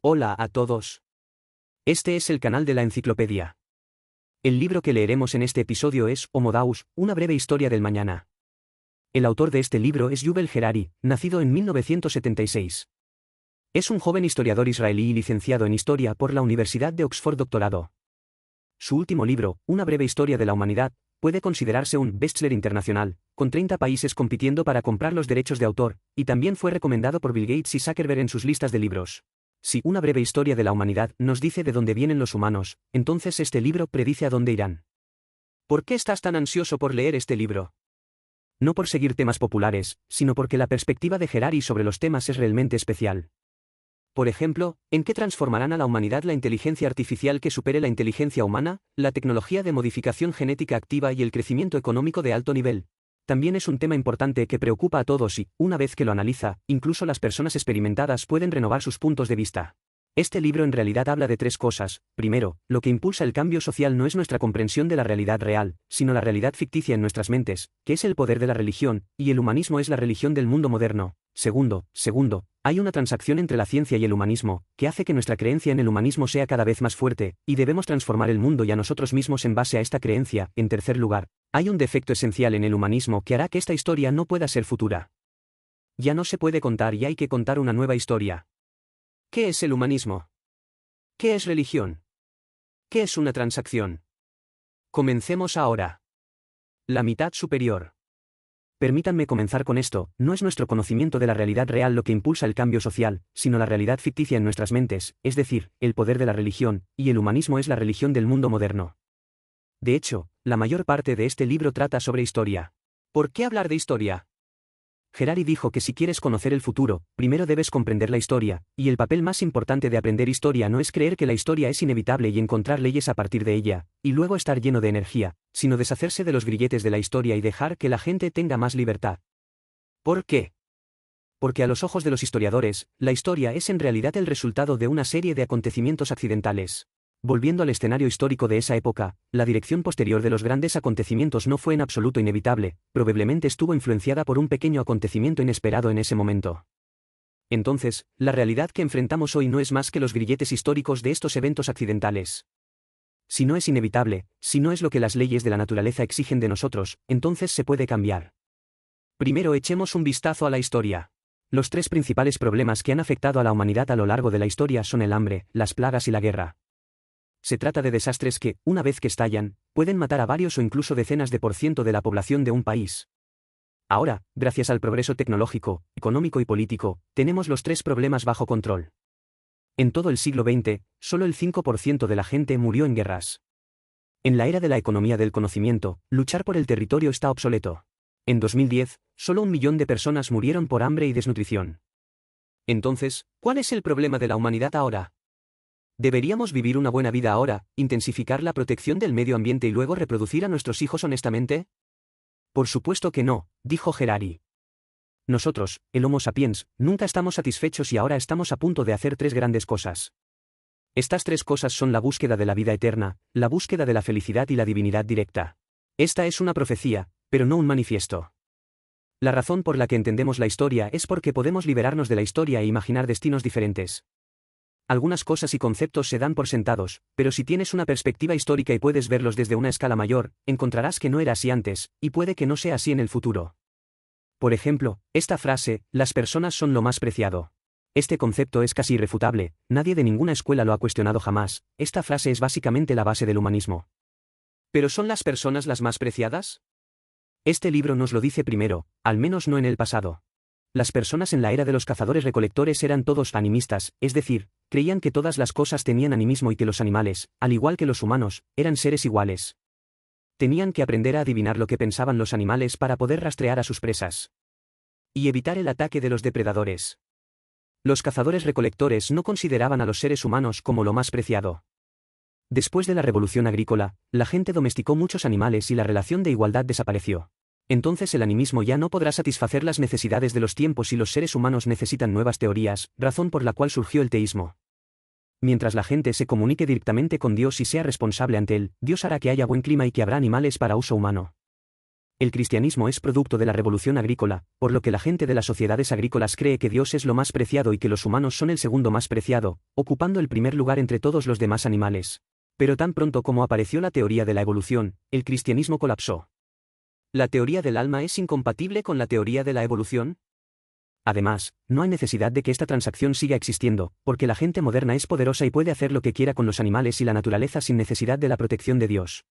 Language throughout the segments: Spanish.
Hola a todos. Este es el canal de la enciclopedia. El libro que leeremos en este episodio es Homo Deus, una breve historia del mañana. El autor de este libro es Yuval Harari, nacido en 1976. Es un joven historiador israelí y licenciado en Historia por la Universidad de Oxford doctorado. Su último libro, Una breve historia de la humanidad, puede considerarse un bestseller internacional, con 30 países compitiendo para comprar los derechos de autor, y también fue recomendado por Bill Gates y Zuckerberg en sus listas de libros. Si una breve historia de la humanidad nos dice de dónde vienen los humanos, entonces este libro predice a dónde irán. ¿Por qué estás tan ansioso por leer este libro? No por seguir temas populares, sino porque la perspectiva de Harari sobre los temas es realmente especial. Por ejemplo, ¿en qué transformarán a la humanidad la inteligencia artificial que supere la inteligencia humana, la tecnología de modificación genética activa y el crecimiento económico de alto nivel? También es un tema importante que preocupa a todos y, una vez que lo analiza, incluso las personas experimentadas pueden renovar sus puntos de vista. Este libro en realidad habla de tres cosas. Primero, lo que impulsa el cambio social no es nuestra comprensión de la realidad real, sino la realidad ficticia en nuestras mentes, que es el poder de la religión, y el humanismo es la religión del mundo moderno. Segundo, hay una transacción entre la ciencia y el humanismo, que hace que nuestra creencia en el humanismo sea cada vez más fuerte, y debemos transformar el mundo y a nosotros mismos en base a esta creencia. En tercer lugar, hay un defecto esencial en el humanismo que hará que esta historia no pueda ser futura. Ya no se puede contar y hay que contar una nueva historia. ¿Qué es el humanismo? ¿Qué es religión? ¿Qué es una transacción? Comencemos ahora. La mitad superior. Permítanme comenzar con esto: no es nuestro conocimiento de la realidad real lo que impulsa el cambio social, sino la realidad ficticia en nuestras mentes, es decir, el poder de la religión, y el humanismo es la religión del mundo moderno. De hecho, la mayor parte de este libro trata sobre historia. ¿Por qué hablar de historia? Harari dijo que si quieres conocer el futuro, primero debes comprender la historia, y el papel más importante de aprender historia no es creer que la historia es inevitable y encontrar leyes a partir de ella, y luego estar lleno de energía, sino deshacerse de los grilletes de la historia y dejar que la gente tenga más libertad. ¿Por qué? Porque a los ojos de los historiadores, la historia es en realidad el resultado de una serie de acontecimientos accidentales. Volviendo al escenario histórico de esa época, la dirección posterior de los grandes acontecimientos no fue en absoluto inevitable, probablemente estuvo influenciada por un pequeño acontecimiento inesperado en ese momento. Entonces, la realidad que enfrentamos hoy no es más que los grilletes históricos de estos eventos accidentales. Si no es inevitable, si no es lo que las leyes de la naturaleza exigen de nosotros, entonces se puede cambiar. Primero echemos un vistazo a la historia. Los tres principales problemas que han afectado a la humanidad a lo largo de la historia son el hambre, las plagas y la guerra. Se trata de desastres que, una vez que estallan, pueden matar a varios o incluso decenas de % de la población de un país. Ahora, gracias al progreso tecnológico, económico y político, tenemos los tres problemas bajo control. En todo el siglo XX, solo el 5% de la gente murió en guerras. En la era de la economía del conocimiento, luchar por el territorio está obsoleto. En 2010, solo 1 millón de personas murieron por hambre y desnutrición. Entonces, ¿cuál es el problema de la humanidad ahora? ¿Deberíamos vivir una buena vida ahora, intensificar la protección del medio ambiente y luego reproducir a nuestros hijos honestamente? Por supuesto que no, dijo Harari. Nosotros, el Homo sapiens, nunca estamos satisfechos y ahora estamos a punto de hacer tres grandes cosas. Estas tres cosas son la búsqueda de la vida eterna, la búsqueda de la felicidad y la divinidad directa. Esta es una profecía, pero no un manifiesto. La razón por la que entendemos la historia es porque podemos liberarnos de la historia e imaginar destinos diferentes. Algunas cosas y conceptos se dan por sentados, pero si tienes una perspectiva histórica y puedes verlos desde una escala mayor, encontrarás que no era así antes, y puede que no sea así en el futuro. Por ejemplo, esta frase, las personas son lo más preciado. Este concepto es casi irrefutable, nadie de ninguna escuela lo ha cuestionado jamás. Esta frase es básicamente la base del humanismo. ¿Pero son las personas las más preciadas? Este libro nos lo dice primero, al menos no en el pasado. Las personas en la era de los cazadores-recolectores eran todos animistas, es decir, creían que todas las cosas tenían animismo y que los animales, al igual que los humanos, eran seres iguales. Tenían que aprender a adivinar lo que pensaban los animales para poder rastrear a sus presas y evitar el ataque de los depredadores. Los cazadores-recolectores no consideraban a los seres humanos como lo más preciado. Después de la revolución agrícola, la gente domesticó muchos animales y la relación de igualdad desapareció. Entonces el animismo ya no podrá satisfacer las necesidades de los tiempos y los seres humanos necesitan nuevas teorías, razón por la cual surgió el teísmo. Mientras la gente se comunique directamente con Dios y sea responsable ante él, Dios hará que haya buen clima y que habrá animales para uso humano. El cristianismo es producto de la revolución agrícola, por lo que la gente de las sociedades agrícolas cree que Dios es lo más preciado y que los humanos son el segundo más preciado, ocupando el primer lugar entre todos los demás animales. Pero tan pronto como apareció la teoría de la evolución, el cristianismo colapsó. ¿La teoría del alma es incompatible con la teoría de la evolución? Además, no hay necesidad de que esta transacción siga existiendo, porque la gente moderna es poderosa y puede hacer lo que quiera con los animales y la naturaleza sin necesidad de la protección de Dios.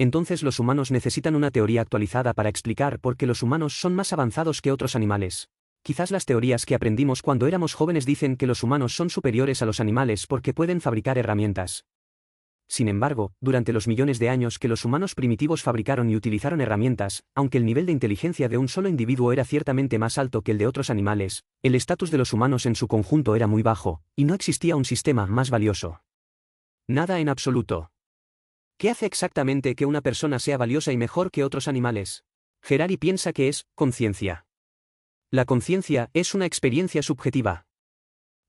Entonces los humanos necesitan una teoría actualizada para explicar por qué los humanos son más avanzados que otros animales. Quizás las teorías que aprendimos cuando éramos jóvenes dicen que los humanos son superiores a los animales porque pueden fabricar herramientas. Sin embargo, durante los millones de años que los humanos primitivos fabricaron y utilizaron herramientas, aunque el nivel de inteligencia de un solo individuo era ciertamente más alto que el de otros animales, el estatus de los humanos en su conjunto era muy bajo, y no existía un sistema más valioso. Nada en absoluto. ¿Qué hace exactamente que una persona sea valiosa y mejor que otros animales? Harari piensa que es conciencia. La conciencia es una experiencia subjetiva.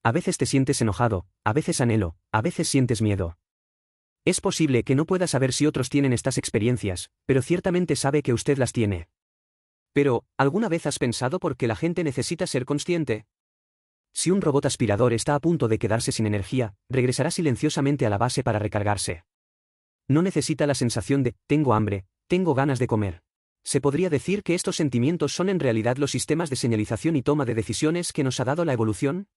A veces te sientes enojado, a veces anhelo, a veces sientes miedo. Es posible que no pueda saber si otros tienen estas experiencias, pero ciertamente sabe que usted las tiene. Pero, ¿alguna vez has pensado por qué la gente necesita ser consciente? Si un robot aspirador está a punto de quedarse sin energía, regresará silenciosamente a la base para recargarse. No necesita la sensación de, tengo hambre, tengo ganas de comer. ¿Se podría decir que estos sentimientos son en realidad los sistemas de señalización y toma de decisiones que nos ha dado la evolución?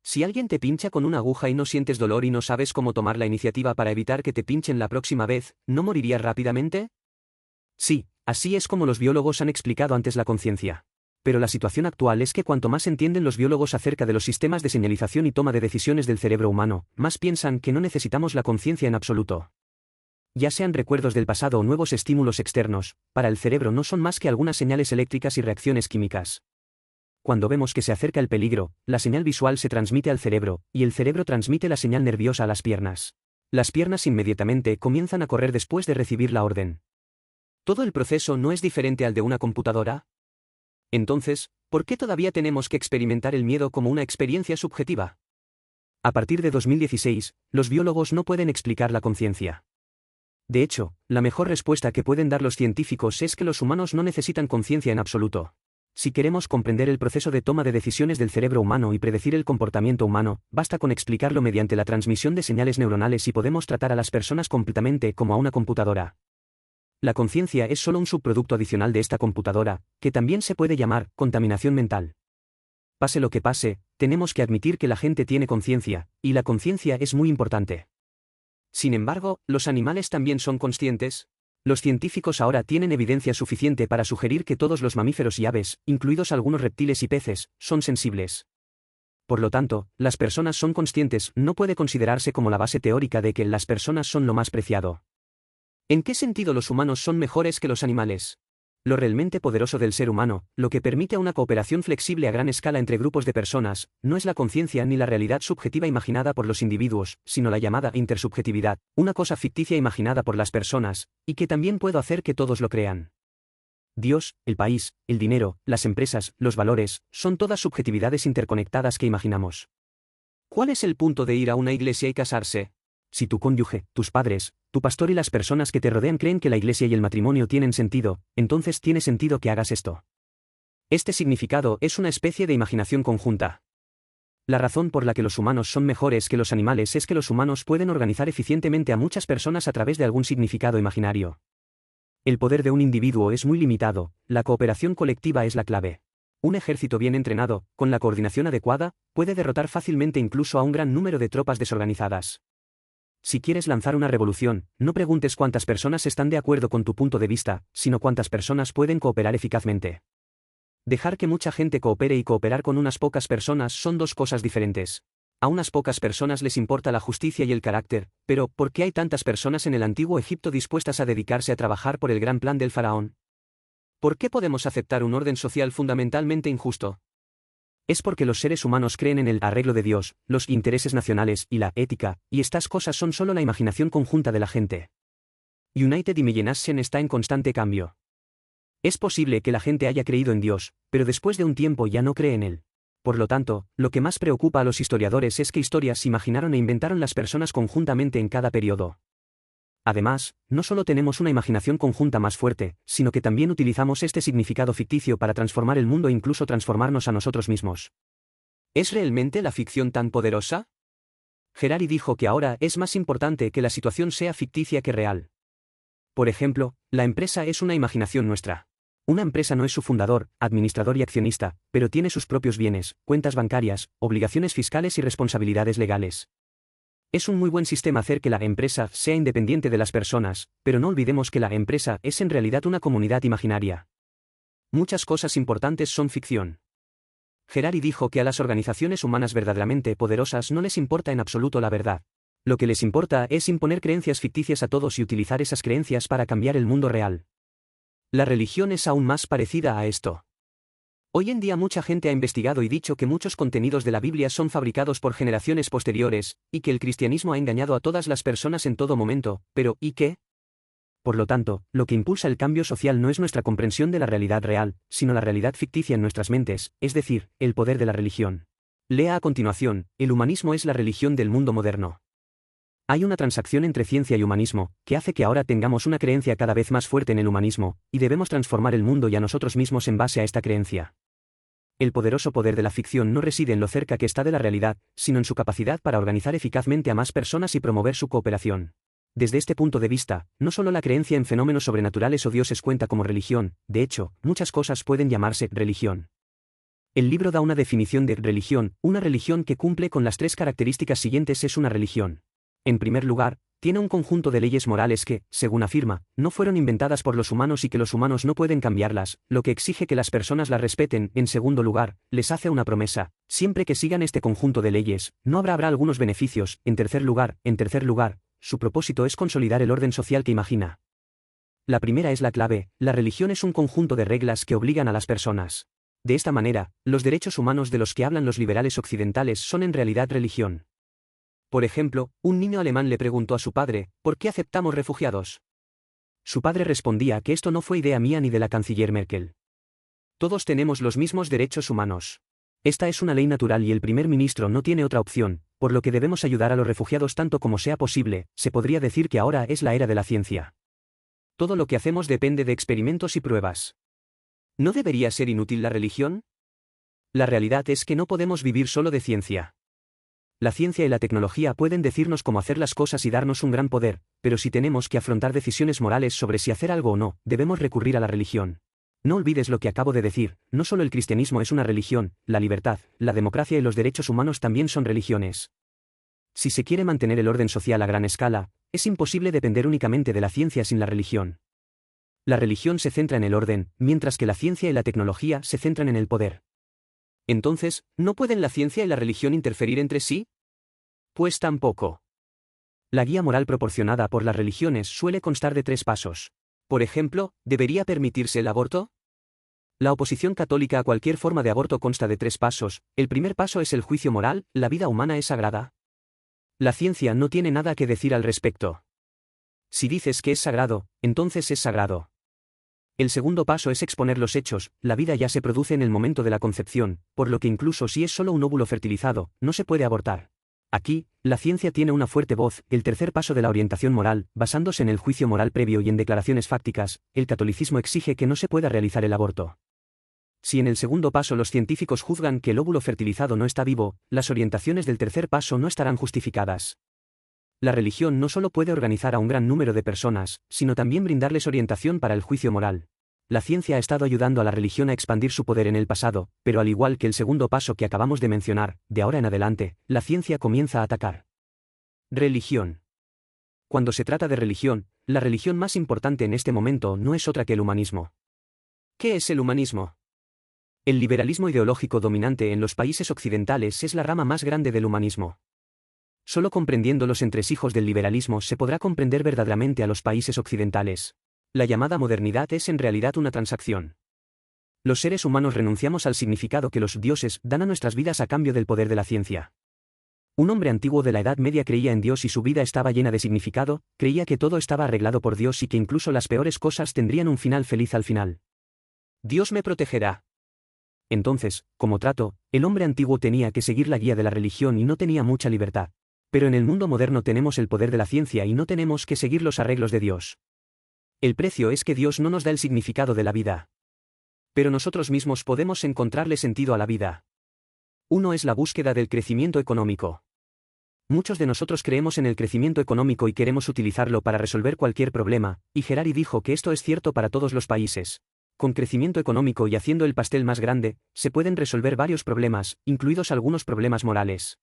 Si alguien te pincha con una aguja y no sientes dolor y no sabes cómo tomar la iniciativa para evitar que te pinchen la próxima vez, ¿no morirías rápidamente? Sí, así es como los biólogos han explicado antes la conciencia. Pero la situación actual es que cuanto más entienden los biólogos acerca de los sistemas de señalización y toma de decisiones del cerebro humano, más piensan que no necesitamos la conciencia en absoluto. Ya sean recuerdos del pasado o nuevos estímulos externos, para el cerebro no son más que algunas señales eléctricas y reacciones químicas. Cuando vemos que se acerca el peligro, la señal visual se transmite al cerebro, y el cerebro transmite la señal nerviosa a las piernas. Las piernas inmediatamente comienzan a correr después de recibir la orden. ¿Todo el proceso no es diferente al de una computadora? Entonces, ¿por qué todavía tenemos que experimentar el miedo como una experiencia subjetiva? A partir de 2016, los biólogos no pueden explicar la conciencia. De hecho, la mejor respuesta que pueden dar los científicos es que los humanos no necesitan conciencia en absoluto. Si queremos comprender el proceso de toma de decisiones del cerebro humano y predecir el comportamiento humano, basta con explicarlo mediante la transmisión de señales neuronales y podemos tratar a las personas completamente como a una computadora. La conciencia es solo un subproducto adicional de esta computadora, que también se puede llamar contaminación mental. Pase lo que pase, tenemos que admitir que la gente tiene conciencia, y la conciencia es muy importante. Sin embargo, ¿los animales también son conscientes? Los científicos ahora tienen evidencia suficiente para sugerir que todos los mamíferos y aves, incluidos algunos reptiles y peces, son sensibles. Por lo tanto, las personas son conscientes no puede considerarse como la base teórica de que las personas son lo más preciado. ¿En qué sentido los humanos son mejores que los animales? Lo realmente poderoso del ser humano, lo que permite una cooperación flexible a gran escala entre grupos de personas, no es la conciencia ni la realidad subjetiva imaginada por los individuos, sino la llamada intersubjetividad, una cosa ficticia imaginada por las personas, y que también puedo hacer que todos lo crean. Dios, el país, el dinero, las empresas, los valores, son todas subjetividades interconectadas que imaginamos. ¿Cuál es el punto de ir a una iglesia y casarse? Si tu cónyuge, tus padres, tu pastor y las personas que te rodean creen que la iglesia y el matrimonio tienen sentido, entonces tiene sentido que hagas esto. Este significado es una especie de imaginación conjunta. La razón por la que los humanos son mejores que los animales es que los humanos pueden organizar eficientemente a muchas personas a través de algún significado imaginario. El poder de un individuo es muy limitado, la cooperación colectiva es la clave. Un ejército bien entrenado, con la coordinación adecuada, puede derrotar fácilmente incluso a un gran número de tropas desorganizadas. Si quieres lanzar una revolución, no preguntes cuántas personas están de acuerdo con tu punto de vista, sino cuántas personas pueden cooperar eficazmente. Dejar que mucha gente coopere y cooperar con unas pocas personas son dos cosas diferentes. A unas pocas personas les importa la justicia y el carácter, pero ¿por qué hay tantas personas en el antiguo Egipto dispuestas a dedicarse a trabajar por el gran plan del faraón? ¿Por qué podemos aceptar un orden social fundamentalmente injusto? Es porque los seres humanos creen en el arreglo de Dios, los intereses nacionales y la ética, y estas cosas son solo la imaginación conjunta de la gente. United Imagination está en constante cambio. Es posible que la gente haya creído en Dios, pero después de un tiempo ya no cree en él. Por lo tanto, lo que más preocupa a los historiadores es qué historias se imaginaron e inventaron las personas conjuntamente en cada periodo. Además, no solo tenemos una imaginación conjunta más fuerte, sino que también utilizamos este significado ficticio para transformar el mundo e incluso transformarnos a nosotros mismos. ¿Es realmente la ficción tan poderosa? Harari dijo que ahora es más importante que la situación sea ficticia que real. Por ejemplo, la empresa es una imaginación nuestra. Una empresa no es su fundador, administrador y accionista, pero tiene sus propios bienes, cuentas bancarias, obligaciones fiscales y responsabilidades legales. Es un muy buen sistema hacer que la empresa sea independiente de las personas, pero no olvidemos que la empresa es en realidad una comunidad imaginaria. Muchas cosas importantes son ficción. Harari dijo que a las organizaciones humanas verdaderamente poderosas no les importa en absoluto la verdad. Lo que les importa es imponer creencias ficticias a todos y utilizar esas creencias para cambiar el mundo real. La religión es aún más parecida a esto. Hoy en día mucha gente ha investigado y dicho que muchos contenidos de la Biblia son fabricados por generaciones posteriores, y que el cristianismo ha engañado a todas las personas en todo momento, pero ¿y qué? Por lo tanto, lo que impulsa el cambio social no es nuestra comprensión de la realidad real, sino la realidad ficticia en nuestras mentes, es decir, el poder de la religión. Lea a continuación, el humanismo es la religión del mundo moderno. Hay una transacción entre ciencia y humanismo, que hace que ahora tengamos una creencia cada vez más fuerte en el humanismo, y debemos transformar el mundo y a nosotros mismos en base a esta creencia. El poderoso poder de la ficción no reside en lo cerca que está de la realidad, sino en su capacidad para organizar eficazmente a más personas y promover su cooperación. Desde este punto de vista, no solo la creencia en fenómenos sobrenaturales o dioses cuenta como religión, de hecho, muchas cosas pueden llamarse religión. El libro da una definición de religión: una religión que cumple con las tres características siguientes es una religión. En primer lugar, tiene un conjunto de leyes morales que, según afirma, no fueron inventadas por los humanos y que los humanos no pueden cambiarlas, lo que exige que las personas las respeten. En segundo lugar, les hace una promesa: siempre que sigan este conjunto de leyes, no habrá algunos beneficios. En tercer lugar, su propósito es consolidar el orden social que imagina. La primera es la clave: la religión es un conjunto de reglas que obligan a las personas. De esta manera, los derechos humanos de los que hablan los liberales occidentales son en realidad religión. Por ejemplo, un niño alemán le preguntó a su padre, ¿por qué aceptamos refugiados? Su padre respondía que esto no fue idea mía ni de la canciller Merkel. Todos tenemos los mismos derechos humanos. Esta es una ley natural y el primer ministro no tiene otra opción, por lo que debemos ayudar a los refugiados tanto como sea posible. Se podría decir que ahora es la era de la ciencia. Todo lo que hacemos depende de experimentos y pruebas. ¿No debería ser inútil la religión? La realidad es que no podemos vivir solo de ciencia. La ciencia y la tecnología pueden decirnos cómo hacer las cosas y darnos un gran poder, pero si tenemos que afrontar decisiones morales sobre si hacer algo o no, debemos recurrir a la religión. No olvides lo que acabo de decir: no solo el cristianismo es una religión, la libertad, la democracia y los derechos humanos también son religiones. Si se quiere mantener el orden social a gran escala, es imposible depender únicamente de la ciencia sin la religión. La religión se centra en el orden, mientras que la ciencia y la tecnología se centran en el poder. Entonces, ¿no pueden la ciencia y la religión interferir entre sí? Pues tampoco. La guía moral proporcionada por las religiones suele constar de 3 pasos. Por ejemplo, ¿debería permitirse el aborto? La oposición católica a cualquier forma de aborto consta de 3 pasos. El primer paso es el juicio moral: la vida humana es sagrada. La ciencia no tiene nada que decir al respecto. Si dices que es sagrado, entonces es sagrado. El segundo paso es exponer los hechos: la vida ya se produce en el momento de la concepción, por lo que incluso si es solo un óvulo fertilizado, no se puede abortar. Aquí, la ciencia tiene una fuerte voz. El tercer paso de la orientación moral, basándose en el juicio moral previo y en declaraciones fácticas, el catolicismo exige que no se pueda realizar el aborto. Si en el segundo paso los científicos juzgan que el óvulo fertilizado no está vivo, las orientaciones del tercer paso no estarán justificadas. La religión no solo puede organizar a un gran número de personas, sino también brindarles orientación para el juicio moral. La ciencia ha estado ayudando a la religión a expandir su poder en el pasado, pero al igual que el segundo paso que acabamos de mencionar, de ahora en adelante, la ciencia comienza a atacar. Religión. Cuando se trata de religión, la religión más importante en este momento no es otra que el humanismo. ¿Qué es el humanismo? El liberalismo ideológico dominante en los países occidentales es la rama más grande del humanismo. Solo comprendiendo los entresijos del liberalismo se podrá comprender verdaderamente a los países occidentales. La llamada modernidad es en realidad una transacción. Los seres humanos renunciamos al significado que los dioses dan a nuestras vidas a cambio del poder de la ciencia. Un hombre antiguo de la Edad Media creía en Dios y su vida estaba llena de significado, creía que todo estaba arreglado por Dios y que incluso las peores cosas tendrían un final feliz al final. Dios me protegerá. Entonces, como trato, el hombre antiguo tenía que seguir la guía de la religión y no tenía mucha libertad. Pero en el mundo moderno tenemos el poder de la ciencia y no tenemos que seguir los arreglos de Dios. El precio es que Dios no nos da el significado de la vida. Pero nosotros mismos podemos encontrarle sentido a la vida. Uno es la búsqueda del crecimiento económico. Muchos de nosotros creemos en el crecimiento económico y queremos utilizarlo para resolver cualquier problema, y Harari dijo que esto es cierto para todos los países. Con crecimiento económico y haciendo el pastel más grande, se pueden resolver varios problemas, incluidos algunos problemas morales.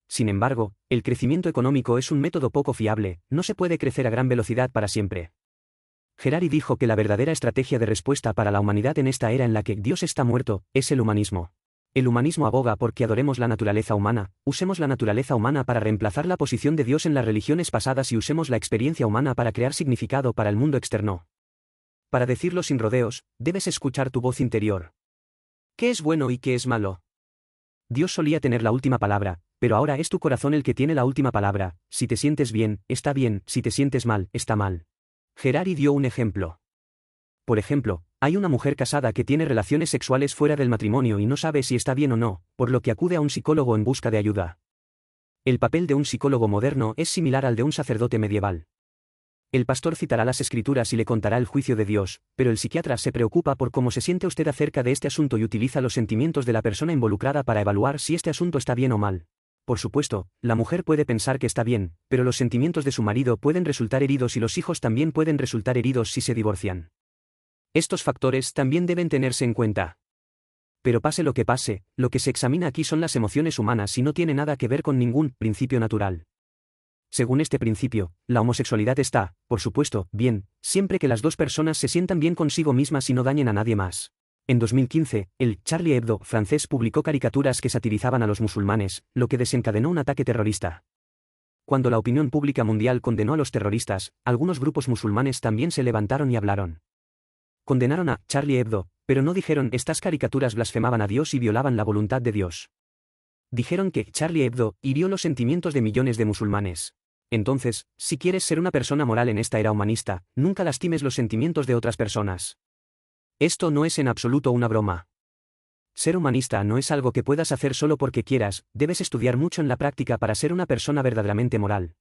Sin embargo, el crecimiento económico es un método poco fiable, no se puede crecer a gran velocidad para siempre. Harari dijo que la verdadera estrategia de respuesta para la humanidad en esta era en la que Dios está muerto, es el humanismo. El humanismo aboga por que adoremos la naturaleza humana, usemos la naturaleza humana para reemplazar la posición de Dios en las religiones pasadas y usemos la experiencia humana para crear significado para el mundo externo. Para decirlo sin rodeos, debes escuchar tu voz interior. ¿Qué es bueno y qué es malo? Dios solía tener la última palabra, pero ahora es tu corazón el que tiene la última palabra. Si te sientes bien, está bien, si te sientes mal, está mal. Harari dio un ejemplo. Por ejemplo, hay una mujer casada que tiene relaciones sexuales fuera del matrimonio y no sabe si está bien o no, por lo que acude a un psicólogo en busca de ayuda. El papel de un psicólogo moderno es similar al de un sacerdote medieval. El pastor citará las escrituras y le contará el juicio de Dios, pero el psiquiatra se preocupa por cómo se siente usted acerca de este asunto y utiliza los sentimientos de la persona involucrada para evaluar si este asunto está bien o mal. Por supuesto, la mujer puede pensar que está bien, pero los sentimientos de su marido pueden resultar heridos y los hijos también pueden resultar heridos si se divorcian. Estos factores también deben tenerse en cuenta. Pero pase, lo que se examina aquí son las emociones humanas y no tiene nada que ver con ningún principio natural. Según este principio, la homosexualidad está, por supuesto, bien, siempre que las dos personas se sientan bien consigo mismas y no dañen a nadie más. En 2015, el Charlie Hebdo francés publicó caricaturas que satirizaban a los musulmanes, lo que desencadenó un ataque terrorista. Cuando la opinión pública mundial condenó a los terroristas, algunos grupos musulmanes también se levantaron y hablaron. Condenaron a Charlie Hebdo, pero no dijeron estas caricaturas blasfemaban a Dios y violaban la voluntad de Dios. Dijeron que Charlie Hebdo hirió los sentimientos de millones de musulmanes. Entonces, si quieres ser una persona moral en esta era humanista, nunca lastimes los sentimientos de otras personas. Esto no es en absoluto una broma. Ser humanista no es algo que puedas hacer solo porque quieras, debes estudiar mucho en la práctica para ser una persona verdaderamente moral.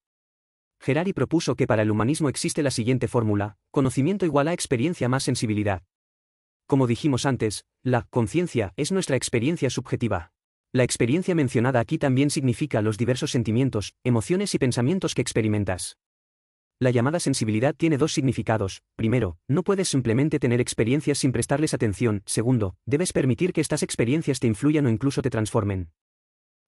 Harari propuso que para el humanismo existe la siguiente fórmula: conocimiento igual a experiencia más sensibilidad. Como dijimos antes, la conciencia es nuestra experiencia subjetiva. La experiencia mencionada aquí también significa los diversos sentimientos, emociones y pensamientos que experimentas. La llamada sensibilidad tiene dos significados. Primero, no puedes simplemente tener experiencias sin prestarles atención. Segundo, debes permitir que estas experiencias te influyan o incluso te transformen.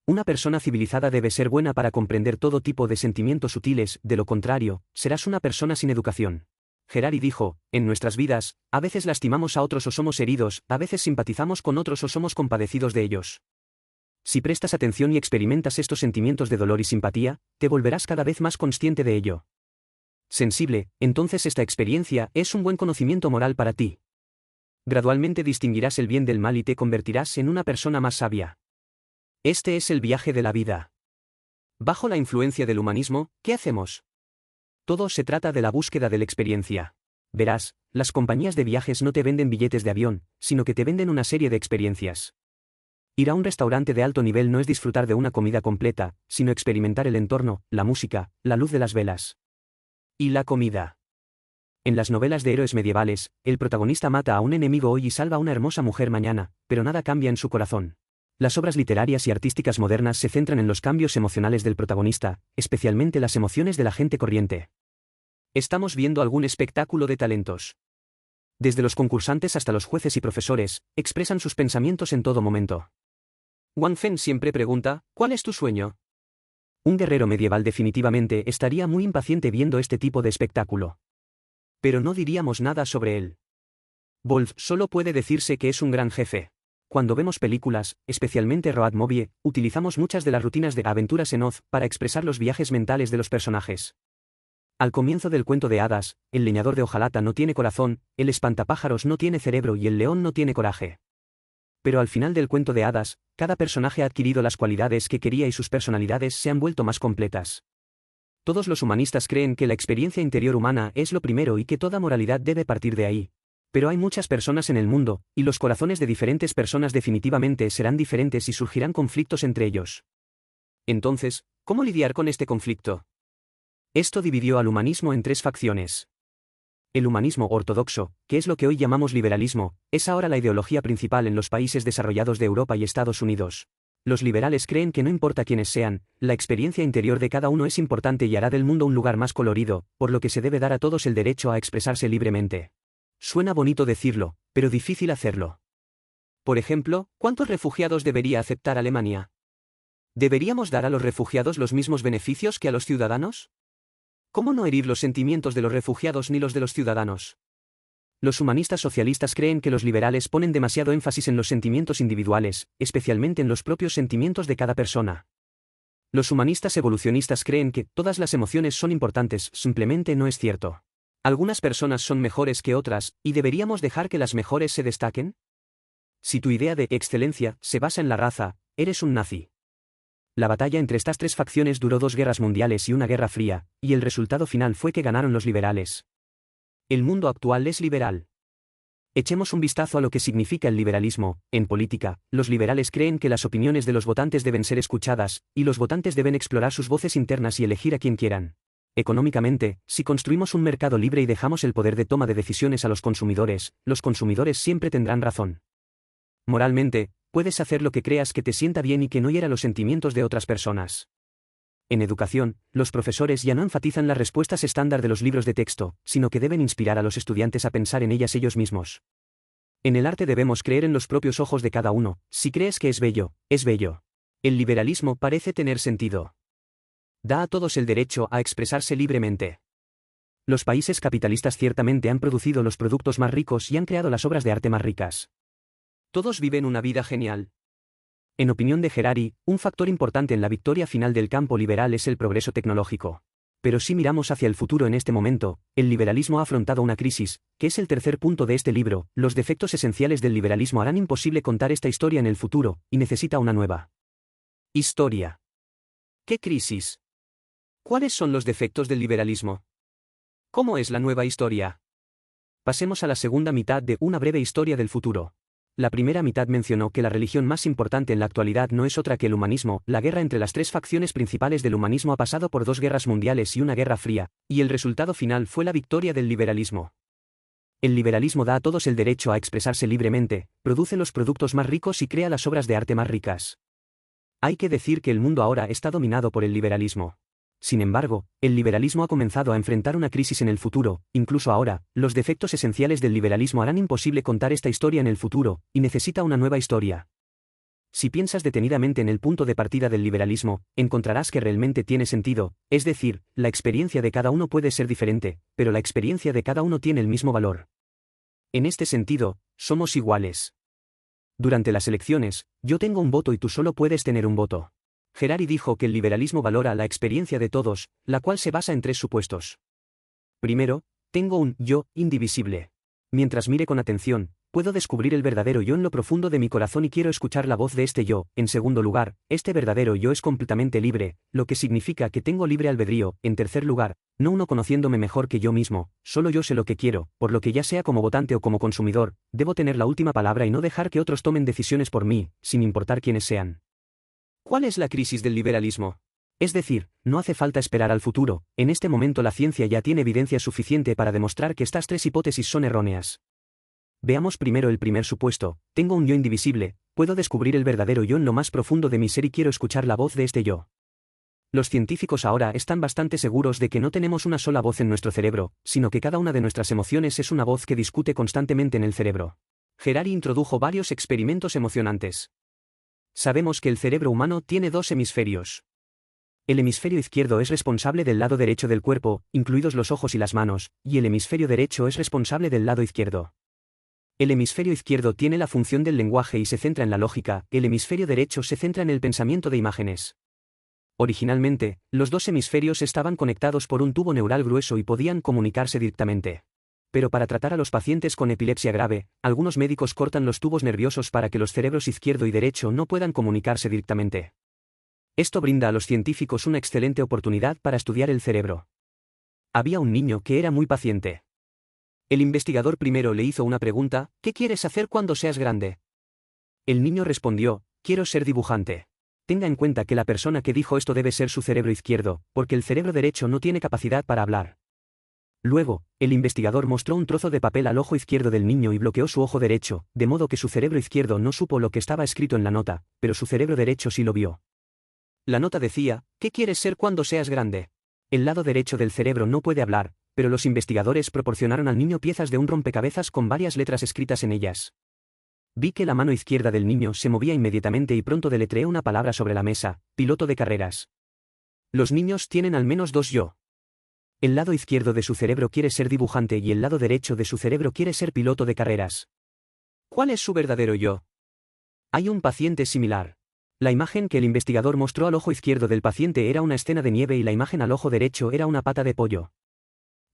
Una persona civilizada debe ser buena para comprender todo tipo de sentimientos sutiles, de lo contrario, serás una persona sin educación. Harari dijo, en nuestras vidas, a veces lastimamos a otros o somos heridos, a veces simpatizamos con otros o somos compadecidos de ellos. Si prestas atención y experimentas estos sentimientos de dolor y simpatía, te volverás cada vez más consciente de ello. Sensible, entonces esta experiencia es un buen conocimiento moral para ti. Gradualmente distinguirás el bien del mal y te convertirás en una persona más sabia. Este es el viaje de la vida. Bajo la influencia del humanismo, ¿qué hacemos? Todo se trata de la búsqueda de la experiencia. Verás, las compañías de viajes no te venden billetes de avión, sino que te venden una serie de experiencias. Ir a un restaurante de alto nivel no es disfrutar de una comida completa, sino experimentar el entorno, la música, la luz de las velas. Y la comida. En las novelas de héroes medievales, el protagonista mata a un enemigo hoy y salva a una hermosa mujer mañana, pero nada cambia en su corazón. Las obras literarias y artísticas modernas se centran en los cambios emocionales del protagonista, especialmente las emociones de la gente corriente. Estamos viendo algún espectáculo de talentos. Desde los concursantes hasta los jueces y profesores, expresan sus pensamientos en todo momento. Wang Fen siempre pregunta, ¿cuál es tu sueño? Un guerrero medieval definitivamente estaría muy impaciente viendo este tipo de espectáculo. Pero no diríamos nada sobre él. Wolf solo puede decirse que es un gran jefe. Cuando vemos películas, especialmente Road Movie, utilizamos muchas de las rutinas de Aventuras en Oz para expresar los viajes mentales de los personajes. Al comienzo del cuento de hadas, el leñador de hojalata no tiene corazón, el espantapájaros no tiene cerebro y el león no tiene coraje. Pero al final del cuento de hadas, cada personaje ha adquirido las cualidades que quería y sus personalidades se han vuelto más completas. Todos los humanistas creen que la experiencia interior humana es lo primero y que toda moralidad debe partir de ahí. Pero hay muchas personas en el mundo, y los corazones de diferentes personas definitivamente serán diferentes y surgirán conflictos entre ellos. Entonces, ¿Cómo lidiar con este conflicto? Esto dividió al humanismo en tres facciones. El humanismo ortodoxo, que es lo que hoy llamamos liberalismo, es ahora la ideología principal en los países desarrollados de Europa y Estados Unidos. Los liberales creen que no importa quiénes sean, la experiencia interior de cada uno es importante y hará del mundo un lugar más colorido, por lo que se debe dar a todos el derecho a expresarse libremente. Suena bonito decirlo, pero difícil hacerlo. Por ejemplo, ¿cuántos refugiados debería aceptar Alemania? ¿Deberíamos dar a los refugiados los mismos beneficios que a los ciudadanos? ¿Cómo no herir los sentimientos de los refugiados ni los de los ciudadanos? Los humanistas socialistas creen que los liberales ponen demasiado énfasis en los sentimientos individuales, especialmente en los propios sentimientos de cada persona. Los humanistas evolucionistas creen que todas las emociones son importantes, simplemente no es cierto. Algunas personas son mejores que otras, ¿y deberíamos dejar que las mejores se destaquen? Si tu idea de excelencia se basa en la raza, eres un nazi. La batalla entre estas tres facciones duró 2 guerras mundiales y una guerra fría, y el resultado final fue que ganaron los liberales. El mundo actual es liberal. Echemos un vistazo a lo que significa el liberalismo. En política, los liberales creen que las opiniones de los votantes deben ser escuchadas, y los votantes deben explorar sus voces internas y elegir a quien quieran. Económicamente, si construimos un mercado libre y dejamos el poder de toma de decisiones a los consumidores siempre tendrán razón. Moralmente, puedes hacer lo que creas que te sienta bien y que no hiera los sentimientos de otras personas. En educación, los profesores ya no enfatizan las respuestas estándar de los libros de texto, sino que deben inspirar a los estudiantes a pensar en ellas ellos mismos. En el arte debemos creer en los propios ojos de cada uno. Si crees que es bello, es bello. El liberalismo parece tener sentido. Da a todos el derecho a expresarse libremente. Los países capitalistas ciertamente han producido los productos más ricos y han creado las obras de arte más ricas. Todos viven una vida genial. En opinión de Harari, un factor importante en la victoria final del campo liberal es el progreso tecnológico. Pero si miramos hacia el futuro en este momento, el liberalismo ha afrontado una crisis, que es el tercer punto de este libro. Los defectos esenciales del liberalismo harán imposible contar esta historia en el futuro, y necesita una nueva historia. ¿Qué crisis? ¿Cuáles son los defectos del liberalismo? ¿Cómo es la nueva historia? Pasemos a la segunda mitad de Una breve historia del futuro. La primera mitad mencionó que la religión más importante en la actualidad no es otra que el humanismo. La guerra entre las tres facciones principales del humanismo ha pasado por 2 guerras mundiales y una guerra fría, y el resultado final fue la victoria del liberalismo. El liberalismo da a todos el derecho a expresarse libremente, produce los productos más ricos y crea las obras de arte más ricas. Hay que decir que el mundo ahora está dominado por el liberalismo. Sin embargo, el liberalismo ha comenzado a enfrentar una crisis en el futuro. Incluso ahora, los defectos esenciales del liberalismo harán imposible contar esta historia en el futuro, y necesita una nueva historia. Si piensas detenidamente en el punto de partida del liberalismo, encontrarás que realmente tiene sentido, es decir, la experiencia de cada uno puede ser diferente, pero la experiencia de cada uno tiene el mismo valor. En este sentido, somos iguales. Durante las elecciones, yo tengo un voto y tú solo puedes tener un voto. Harari dijo que el liberalismo valora la experiencia de todos, la cual se basa en 3 supuestos. Primero, tengo un yo indivisible. Mientras mire con atención, puedo descubrir el verdadero yo en lo profundo de mi corazón y quiero escuchar la voz de este yo. En segundo lugar, este verdadero yo es completamente libre, lo que significa que tengo libre albedrío. En tercer lugar, no uno conociéndome mejor que yo mismo, solo yo sé lo que quiero, por lo que ya sea como votante o como consumidor, debo tener la última palabra y no dejar que otros tomen decisiones por mí, sin importar quiénes sean. ¿Cuál es la crisis del liberalismo? Es decir, no hace falta esperar al futuro. En este momento la ciencia ya tiene evidencia suficiente para demostrar que estas 3 hipótesis son erróneas. Veamos primero el primer supuesto. Tengo un yo indivisible, puedo descubrir el verdadero yo en lo más profundo de mi ser y quiero escuchar la voz de este yo. Los científicos ahora están bastante seguros de que no tenemos una sola voz en nuestro cerebro, sino que cada una de nuestras emociones es una voz que discute constantemente en el cerebro. Harari introdujo varios experimentos emocionantes. Sabemos que el cerebro humano tiene 2 hemisferios. El hemisferio izquierdo es responsable del lado derecho del cuerpo, incluidos los ojos y las manos, y el hemisferio derecho es responsable del lado izquierdo. El hemisferio izquierdo tiene la función del lenguaje y se centra en la lógica, el hemisferio derecho se centra en el pensamiento de imágenes. Originalmente, los 2 hemisferios estaban conectados por un tubo neural grueso y podían comunicarse directamente. Pero para tratar a los pacientes con epilepsia grave, algunos médicos cortan los tubos nerviosos para que los cerebros izquierdo y derecho no puedan comunicarse directamente. Esto brinda a los científicos una excelente oportunidad para estudiar el cerebro. Había un niño que era muy paciente. El investigador primero le hizo una pregunta: ¿qué quieres hacer cuando seas grande? El niño respondió: quiero ser dibujante. tenga en cuenta que la persona que dijo esto debe ser su cerebro izquierdo, porque el cerebro derecho no tiene capacidad para hablar. Luego, el investigador mostró un trozo de papel al ojo izquierdo del niño y bloqueó su ojo derecho, de modo que su cerebro izquierdo no supo lo que estaba escrito en la nota, pero su cerebro derecho sí lo vio. La nota decía, ¿qué quieres ser cuando seas grande? El lado derecho del cerebro no puede hablar, pero los investigadores proporcionaron al niño piezas de un rompecabezas con varias letras escritas en ellas. Vi que la mano izquierda del niño se movía inmediatamente y pronto deletreé una palabra sobre la mesa: piloto de carreras. Los niños tienen al menos dos yo. El lado izquierdo de su cerebro quiere ser dibujante y el lado derecho de su cerebro quiere ser piloto de carreras. ¿Cuál es su verdadero yo? Hay un paciente similar. La imagen que el investigador mostró al ojo izquierdo del paciente era una escena de nieve y la imagen al ojo derecho era una pata de pollo.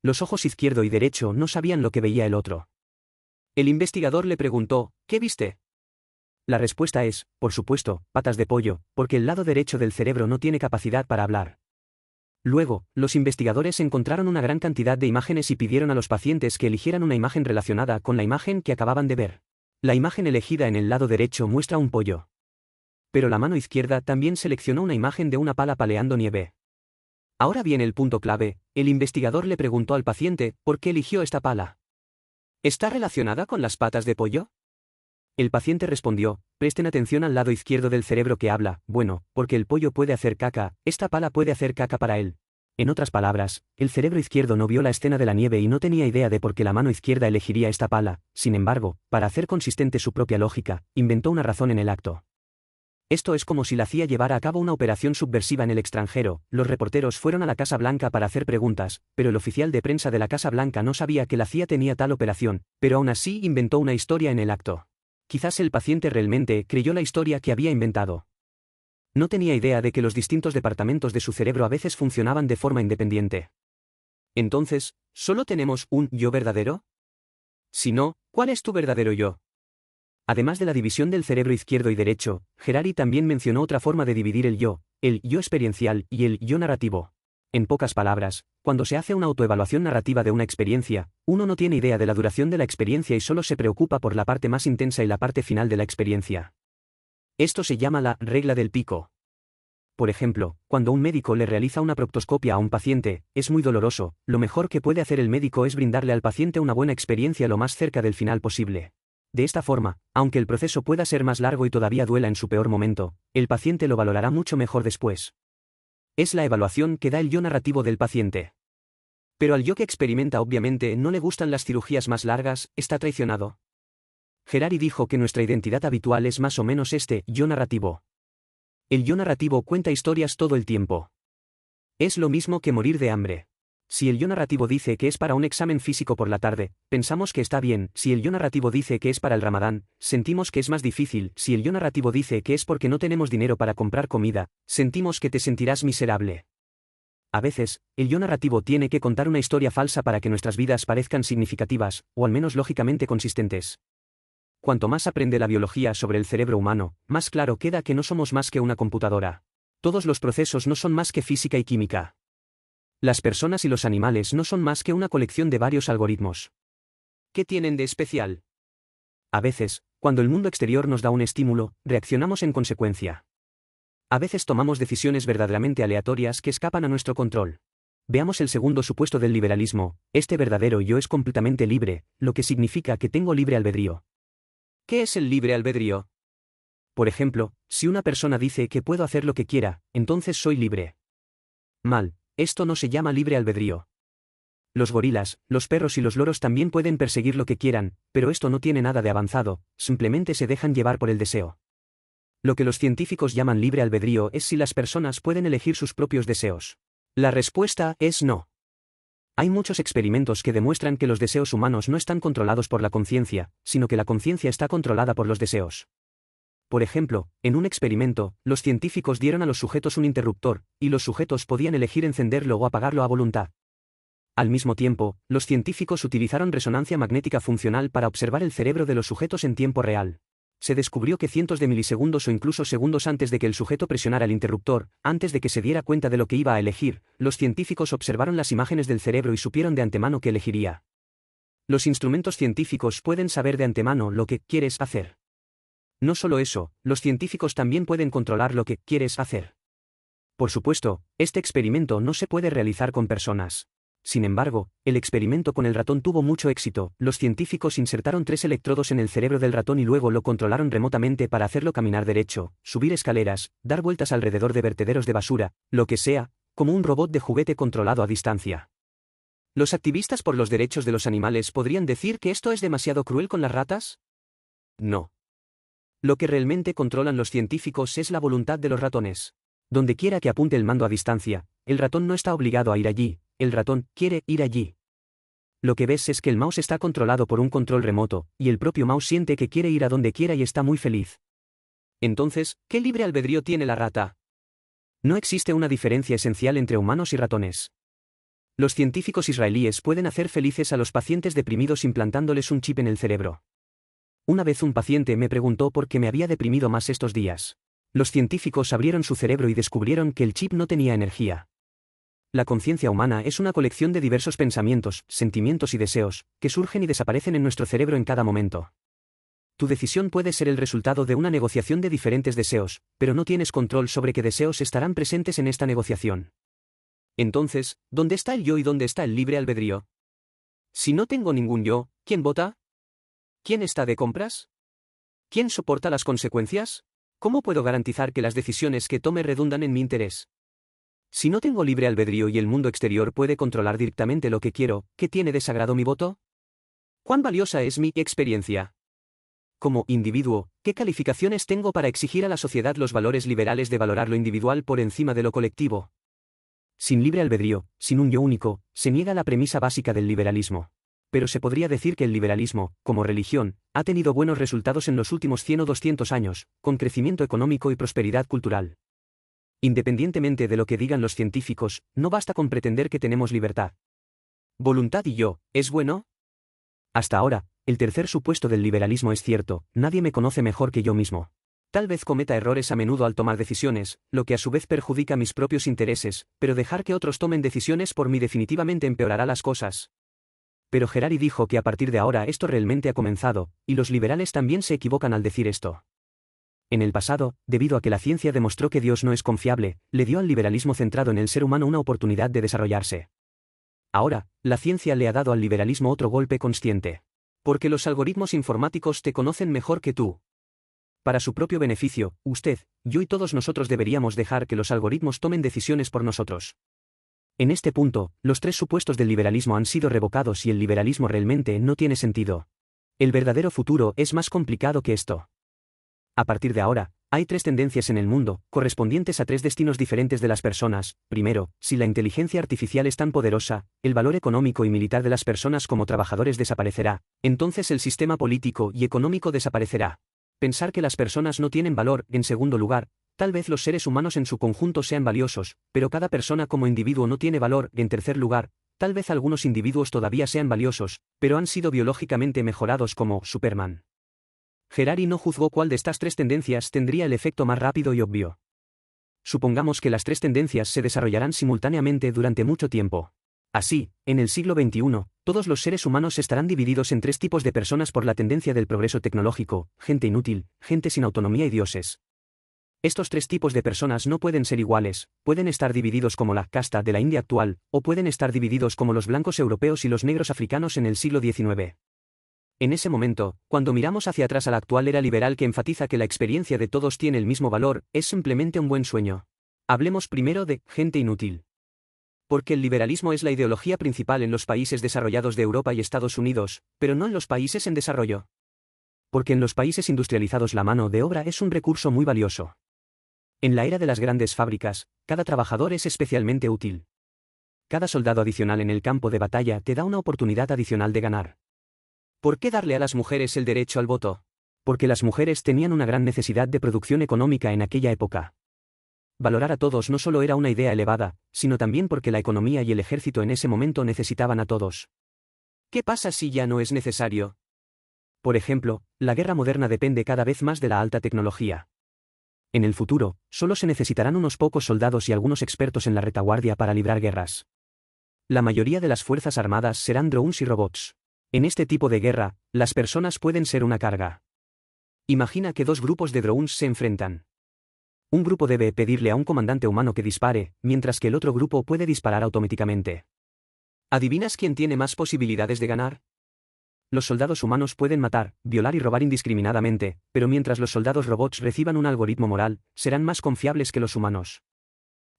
Los ojos izquierdo y derecho no sabían lo que veía el otro. El investigador le preguntó, ¿qué viste? La respuesta es, por supuesto, patas de pollo, porque el lado derecho del cerebro no tiene capacidad para hablar. Luego, los investigadores encontraron una gran cantidad de imágenes y pidieron a los pacientes que eligieran una imagen relacionada con la imagen que acababan de ver. La imagen elegida en el lado derecho muestra un pollo. Pero la mano izquierda también seleccionó una imagen de una pala paleando nieve. Ahora viene el punto clave, el investigador le preguntó al paciente, ¿por qué eligió esta pala? ¿Está relacionada con las patas de pollo? El paciente respondió, presten atención al lado izquierdo del cerebro que habla, bueno, porque el pollo puede hacer caca, esta pala puede hacer caca para él. En otras palabras, el cerebro izquierdo no vio la escena de la nieve y no tenía idea de por qué la mano izquierda elegiría esta pala, sin embargo, para hacer consistente su propia lógica, inventó una razón en el acto. Esto es como si la CIA llevara a cabo una operación subversiva en el extranjero, los reporteros fueron a la Casa Blanca para hacer preguntas, pero el oficial de prensa de la Casa Blanca no sabía que la CIA tenía tal operación, pero aún así inventó una historia en el acto. Quizás el paciente realmente creyó la historia que había inventado. No tenía idea de que los distintos departamentos de su cerebro a veces funcionaban de forma independiente. Entonces, ¿solo tenemos un yo verdadero? Si no, ¿cuál es tu verdadero yo? Además de la división del cerebro izquierdo y derecho, Harari también mencionó otra forma de dividir el yo experiencial y el yo narrativo. En pocas palabras, cuando se hace una autoevaluación narrativa de una experiencia, uno no tiene idea de la duración de la experiencia y solo se preocupa por la parte más intensa y la parte final de la experiencia. Esto se llama la regla del pico. Por ejemplo, cuando un médico le realiza una proctoscopia a un paciente, es muy doloroso, lo mejor que puede hacer el médico es brindarle al paciente una buena experiencia lo más cerca del final posible. De esta forma, aunque el proceso pueda ser más largo y todavía duela en su peor momento, el paciente lo valorará mucho mejor después. Es la evaluación que da el yo narrativo del paciente. Pero al yo que experimenta obviamente no le gustan las cirugías más largas, está traicionado. Harari dijo que nuestra identidad habitual es más o menos este yo narrativo. El yo narrativo cuenta historias todo el tiempo. Es lo mismo que morir de hambre. Si el yo narrativo dice que es para un examen físico por la tarde, pensamos que está bien. Si el yo narrativo dice que es para el Ramadán, sentimos que es más difícil. Si el yo narrativo dice que es porque no tenemos dinero para comprar comida, sentimos que te sentirás miserable. A veces, el yo narrativo tiene que contar una historia falsa para que nuestras vidas parezcan significativas, o al menos lógicamente consistentes. Cuanto más aprende la biología sobre el cerebro humano, más claro queda que no somos más que una computadora. Todos los procesos no son más que física y química. Las personas y los animales no son más que una colección de varios algoritmos. ¿Qué tienen de especial? A veces, cuando el mundo exterior nos da un estímulo, reaccionamos en consecuencia. A veces tomamos decisiones verdaderamente aleatorias que escapan a nuestro control. Veamos el segundo supuesto del liberalismo: este verdadero yo es completamente libre, lo que significa que tengo libre albedrío. ¿Qué es el libre albedrío? Por ejemplo, si una persona dice que puedo hacer lo que quiera, entonces soy libre. Mal, esto no se llama libre albedrío. Los gorilas, los perros y los loros también pueden perseguir lo que quieran, pero esto no tiene nada de avanzado, simplemente se dejan llevar por el deseo. Lo que los científicos llaman libre albedrío es si las personas pueden elegir sus propios deseos. La respuesta es no. Hay muchos experimentos que demuestran que los deseos humanos no están controlados por la conciencia, sino que la conciencia está controlada por los deseos. Por ejemplo, en un experimento, los científicos dieron a los sujetos un interruptor, y los sujetos podían elegir encenderlo o apagarlo a voluntad. Al mismo tiempo, los científicos utilizaron resonancia magnética funcional para observar el cerebro de los sujetos en tiempo real. Se descubrió que cientos de milisegundos o incluso segundos antes de que el sujeto presionara el interruptor, antes de que se diera cuenta de lo que iba a elegir, los científicos observaron las imágenes del cerebro y supieron de antemano qué elegiría. Los instrumentos científicos pueden saber de antemano lo que quieres hacer. No solo eso, los científicos también pueden controlar lo que quieres hacer. Por supuesto, este experimento no se puede realizar con personas. Sin embargo, el experimento con el ratón tuvo mucho éxito. Los científicos insertaron 3 electrodos en el cerebro del ratón y luego lo controlaron remotamente para hacerlo caminar derecho, subir escaleras, dar vueltas alrededor de vertederos de basura, lo que sea, como un robot de juguete controlado a distancia. ¿Los activistas por los derechos de los animales podrían decir que esto es demasiado cruel con las ratas? No. Lo que realmente controlan los científicos es la voluntad de los ratones. Donde quiera que apunte el mando a distancia, el ratón no está obligado a ir allí, el ratón quiere ir allí. Lo que ves es que el mouse está controlado por un control remoto, y el propio mouse siente que quiere ir a donde quiera y está muy feliz. Entonces, ¿qué libre albedrío tiene la rata? No existe una diferencia esencial entre humanos y ratones. Los científicos israelíes pueden hacer felices a los pacientes deprimidos implantándoles un chip en el cerebro. Una vez un paciente me preguntó por qué me había deprimido más estos días. Los científicos abrieron su cerebro y descubrieron que el chip no tenía energía. La conciencia humana es una colección de diversos pensamientos, sentimientos y deseos, que surgen y desaparecen en nuestro cerebro en cada momento. Tu decisión puede ser el resultado de una negociación de diferentes deseos, pero no tienes control sobre qué deseos estarán presentes en esta negociación. Entonces, ¿dónde está el yo y dónde está el libre albedrío? Si no tengo ningún yo, ¿quién vota? ¿Quién está de compras? ¿Quién soporta las consecuencias? ¿Cómo puedo garantizar que las decisiones que tome redundan en mi interés? Si no tengo libre albedrío y el mundo exterior puede controlar directamente lo que quiero, ¿qué tiene de sagrado mi voto? ¿Cuán valiosa es mi experiencia? Como individuo, ¿qué calificaciones tengo para exigir a la sociedad los valores liberales de valorar lo individual por encima de lo colectivo? Sin libre albedrío, sin un yo único, se niega la premisa básica del liberalismo. Pero se podría decir que el liberalismo, como religión, ha tenido buenos resultados en los últimos 100 o 200 años, con crecimiento económico y prosperidad cultural. Independientemente de lo que digan los científicos, no basta con pretender que tenemos libertad. ¿Voluntad y yo, es bueno? Hasta ahora, el tercer supuesto del liberalismo es cierto, nadie me conoce mejor que yo mismo. Tal vez cometa errores a menudo al tomar decisiones, lo que a su vez perjudica mis propios intereses, pero dejar que otros tomen decisiones por mí definitivamente empeorará las cosas. Pero Harari dijo que a partir de ahora esto realmente ha comenzado, y los liberales también se equivocan al decir esto. En el pasado, debido a que la ciencia demostró que Dios no es confiable, le dio al liberalismo centrado en el ser humano una oportunidad de desarrollarse. Ahora, la ciencia le ha dado al liberalismo otro golpe consciente. Porque los algoritmos informáticos te conocen mejor que tú. Para su propio beneficio, usted, yo y todos nosotros deberíamos dejar que los algoritmos tomen decisiones por nosotros. En este punto, los 3 supuestos del liberalismo han sido revocados y el liberalismo realmente no tiene sentido. El verdadero futuro es más complicado que esto. A partir de ahora, hay 3 tendencias en el mundo, correspondientes a 3 destinos diferentes de las personas. Primero, si la inteligencia artificial es tan poderosa, el valor económico y militar de las personas como trabajadores desaparecerá, entonces el sistema político y económico desaparecerá. Pensar que las personas no tienen valor. En segundo lugar, tal vez los seres humanos en su conjunto sean valiosos, pero cada persona como individuo no tiene valor. En tercer lugar, tal vez algunos individuos todavía sean valiosos, pero han sido biológicamente mejorados como Superman. Harari no juzgó cuál de estas 3 tendencias tendría el efecto más rápido y obvio. Supongamos que las 3 tendencias se desarrollarán simultáneamente durante mucho tiempo. Así, en el siglo XXI, todos los seres humanos estarán divididos en 3 tipos de personas por la tendencia del progreso tecnológico: gente inútil, gente sin autonomía y dioses. Estos 3 tipos de personas no pueden ser iguales, pueden estar divididos como la casta de la India actual, o pueden estar divididos como los blancos europeos y los negros africanos en el siglo XIX. En ese momento, cuando miramos hacia atrás a la actual era liberal que enfatiza que la experiencia de todos tiene el mismo valor, es simplemente un buen sueño. Hablemos primero de gente inútil. Porque el liberalismo es la ideología principal en los países desarrollados de Europa y Estados Unidos, pero no en los países en desarrollo. Porque en los países industrializados la mano de obra es un recurso muy valioso. En la era de las grandes fábricas, cada trabajador es especialmente útil. Cada soldado adicional en el campo de batalla te da una oportunidad adicional de ganar. ¿Por qué darle a las mujeres el derecho al voto? Porque las mujeres tenían una gran necesidad de producción económica en aquella época. Valorar a todos no solo era una idea elevada, sino también porque la economía y el ejército en ese momento necesitaban a todos. ¿Qué pasa si ya no es necesario? Por ejemplo, la guerra moderna depende cada vez más de la alta tecnología. En el futuro, solo se necesitarán unos pocos soldados y algunos expertos en la retaguardia para librar guerras. La mayoría de las fuerzas armadas serán drones y robots. En este tipo de guerra, las personas pueden ser una carga. Imagina que dos grupos de drones se enfrentan. Un grupo debe pedirle a un comandante humano que dispare, mientras que el otro grupo puede disparar automáticamente. ¿Adivinas quién tiene más posibilidades de ganar? Los soldados humanos pueden matar, violar y robar indiscriminadamente, pero mientras los soldados robots reciban un algoritmo moral, serán más confiables que los humanos.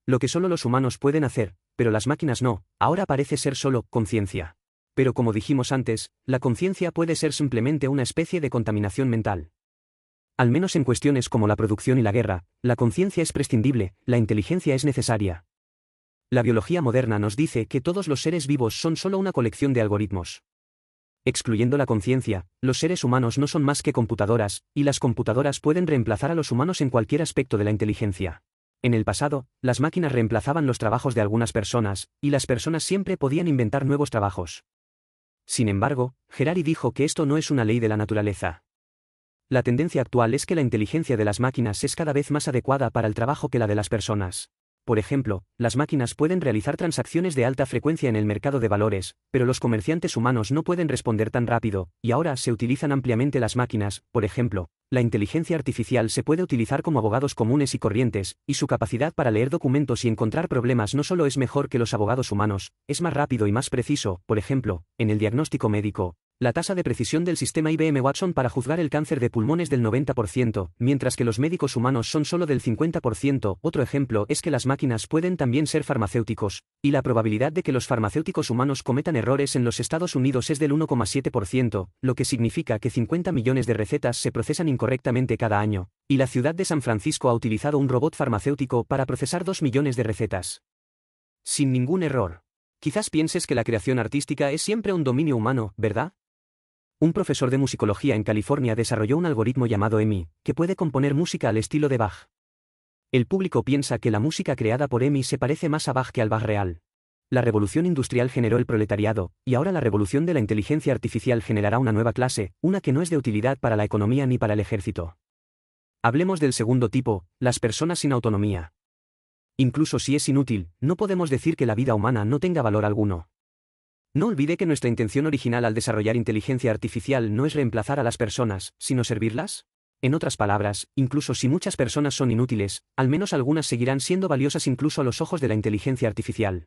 Lo que solo los humanos pueden hacer, pero las máquinas no, ahora parece ser solo conciencia. Pero como dijimos antes, la conciencia puede ser simplemente una especie de contaminación mental. Al menos en cuestiones como la producción y la guerra, la conciencia es prescindible, la inteligencia es necesaria. La biología moderna nos dice que todos los seres vivos son solo una colección de algoritmos. Excluyendo la conciencia, los seres humanos no son más que computadoras, y las computadoras pueden reemplazar a los humanos en cualquier aspecto de la inteligencia. En el pasado, las máquinas reemplazaban los trabajos de algunas personas, y las personas siempre podían inventar nuevos trabajos. Sin embargo, Harari dijo que esto no es una ley de la naturaleza. La tendencia actual es que la inteligencia de las máquinas es cada vez más adecuada para el trabajo que la de las personas. Por ejemplo, las máquinas pueden realizar transacciones de alta frecuencia en el mercado de valores, pero los comerciantes humanos no pueden responder tan rápido, y ahora se utilizan ampliamente las máquinas. Por ejemplo, la inteligencia artificial se puede utilizar como abogados comunes y corrientes, y su capacidad para leer documentos y encontrar problemas no solo es mejor que los abogados humanos, es más rápido y más preciso. Por ejemplo, en el diagnóstico médico, la tasa de precisión del sistema IBM Watson para juzgar el cáncer de pulmón es del 90%, mientras que los médicos humanos son solo del 50%. Otro ejemplo es que las máquinas pueden también ser farmacéuticos, y la probabilidad de que los farmacéuticos humanos cometan errores en los Estados Unidos es del 1,7%, lo que significa que 50 millones de recetas se procesan incorrectamente cada año, y la ciudad de San Francisco ha utilizado un robot farmacéutico para procesar 2 millones de recetas. Sin ningún error. Quizás pienses que la creación artística es siempre un dominio humano, ¿verdad? Un profesor de musicología en California desarrolló un algoritmo llamado EMI, que puede componer música al estilo de Bach. El público piensa que la música creada por EMI se parece más a Bach que al Bach real. La revolución industrial generó el proletariado, y ahora la revolución de la inteligencia artificial generará una nueva clase, una que no es de utilidad para la economía ni para el ejército. Hablemos del segundo tipo, las personas sin autonomía. Incluso si es inútil, no podemos decir que la vida humana no tenga valor alguno. No olvide que nuestra intención original al desarrollar inteligencia artificial no es reemplazar a las personas, sino servirlas. En otras palabras, incluso si muchas personas son inútiles, al menos algunas seguirán siendo valiosas incluso a los ojos de la inteligencia artificial.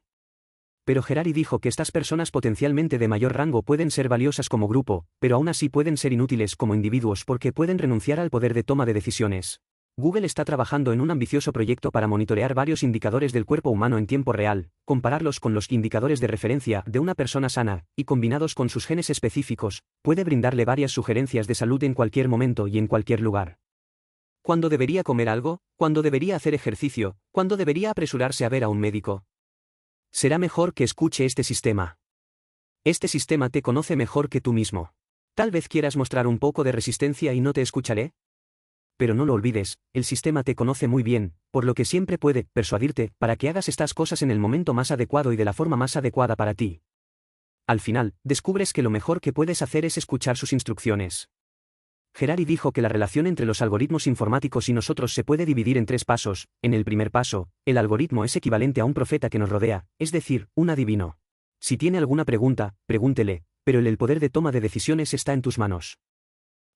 Pero Harari dijo que estas personas potencialmente de mayor rango pueden ser valiosas como grupo, pero aún así pueden ser inútiles como individuos porque pueden renunciar al poder de toma de decisiones. Google está trabajando en un ambicioso proyecto para monitorear varios indicadores del cuerpo humano en tiempo real, compararlos con los indicadores de referencia de una persona sana, y combinados con sus genes específicos, puede brindarle varias sugerencias de salud en cualquier momento y en cualquier lugar. ¿Cuándo debería comer algo? ¿Cuándo debería hacer ejercicio? ¿Cuándo debería apresurarse a ver a un médico? Será mejor que escuche este sistema. Este sistema te conoce mejor que tú mismo. Tal vez quieras mostrar un poco de resistencia y no te escucharé. Pero no lo olvides, el sistema te conoce muy bien, por lo que siempre puede persuadirte para que hagas estas cosas en el momento más adecuado y de la forma más adecuada para ti. Al final, descubres que lo mejor que puedes hacer es escuchar sus instrucciones. Harari dijo que la relación entre los algoritmos informáticos y nosotros se puede dividir en 3 pasos. En el primer paso, el algoritmo es equivalente a un profeta que nos rodea, es decir, un adivino. Si tiene alguna pregunta, pregúntele, pero el poder de toma de decisiones está en tus manos.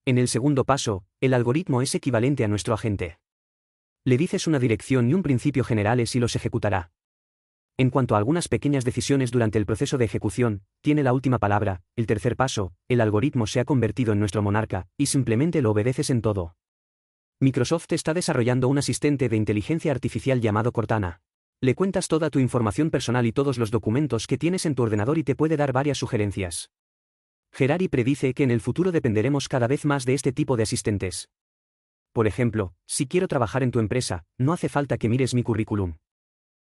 En el segundo paso, el algoritmo es equivalente a nuestro agente. Le dices una dirección y un principio generales y los ejecutará. En cuanto a algunas pequeñas decisiones durante el proceso de ejecución, tiene la última palabra. El tercer paso, el algoritmo se ha convertido en nuestro monarca, y simplemente lo obedeces en todo. Microsoft está desarrollando un asistente de inteligencia artificial llamado Cortana. Le cuentas toda tu información personal y todos los documentos que tienes en tu ordenador y te puede dar varias sugerencias. Harari predice que en el futuro dependeremos cada vez más de este tipo de asistentes. Por ejemplo, si quiero trabajar en tu empresa, no hace falta que mires mi currículum.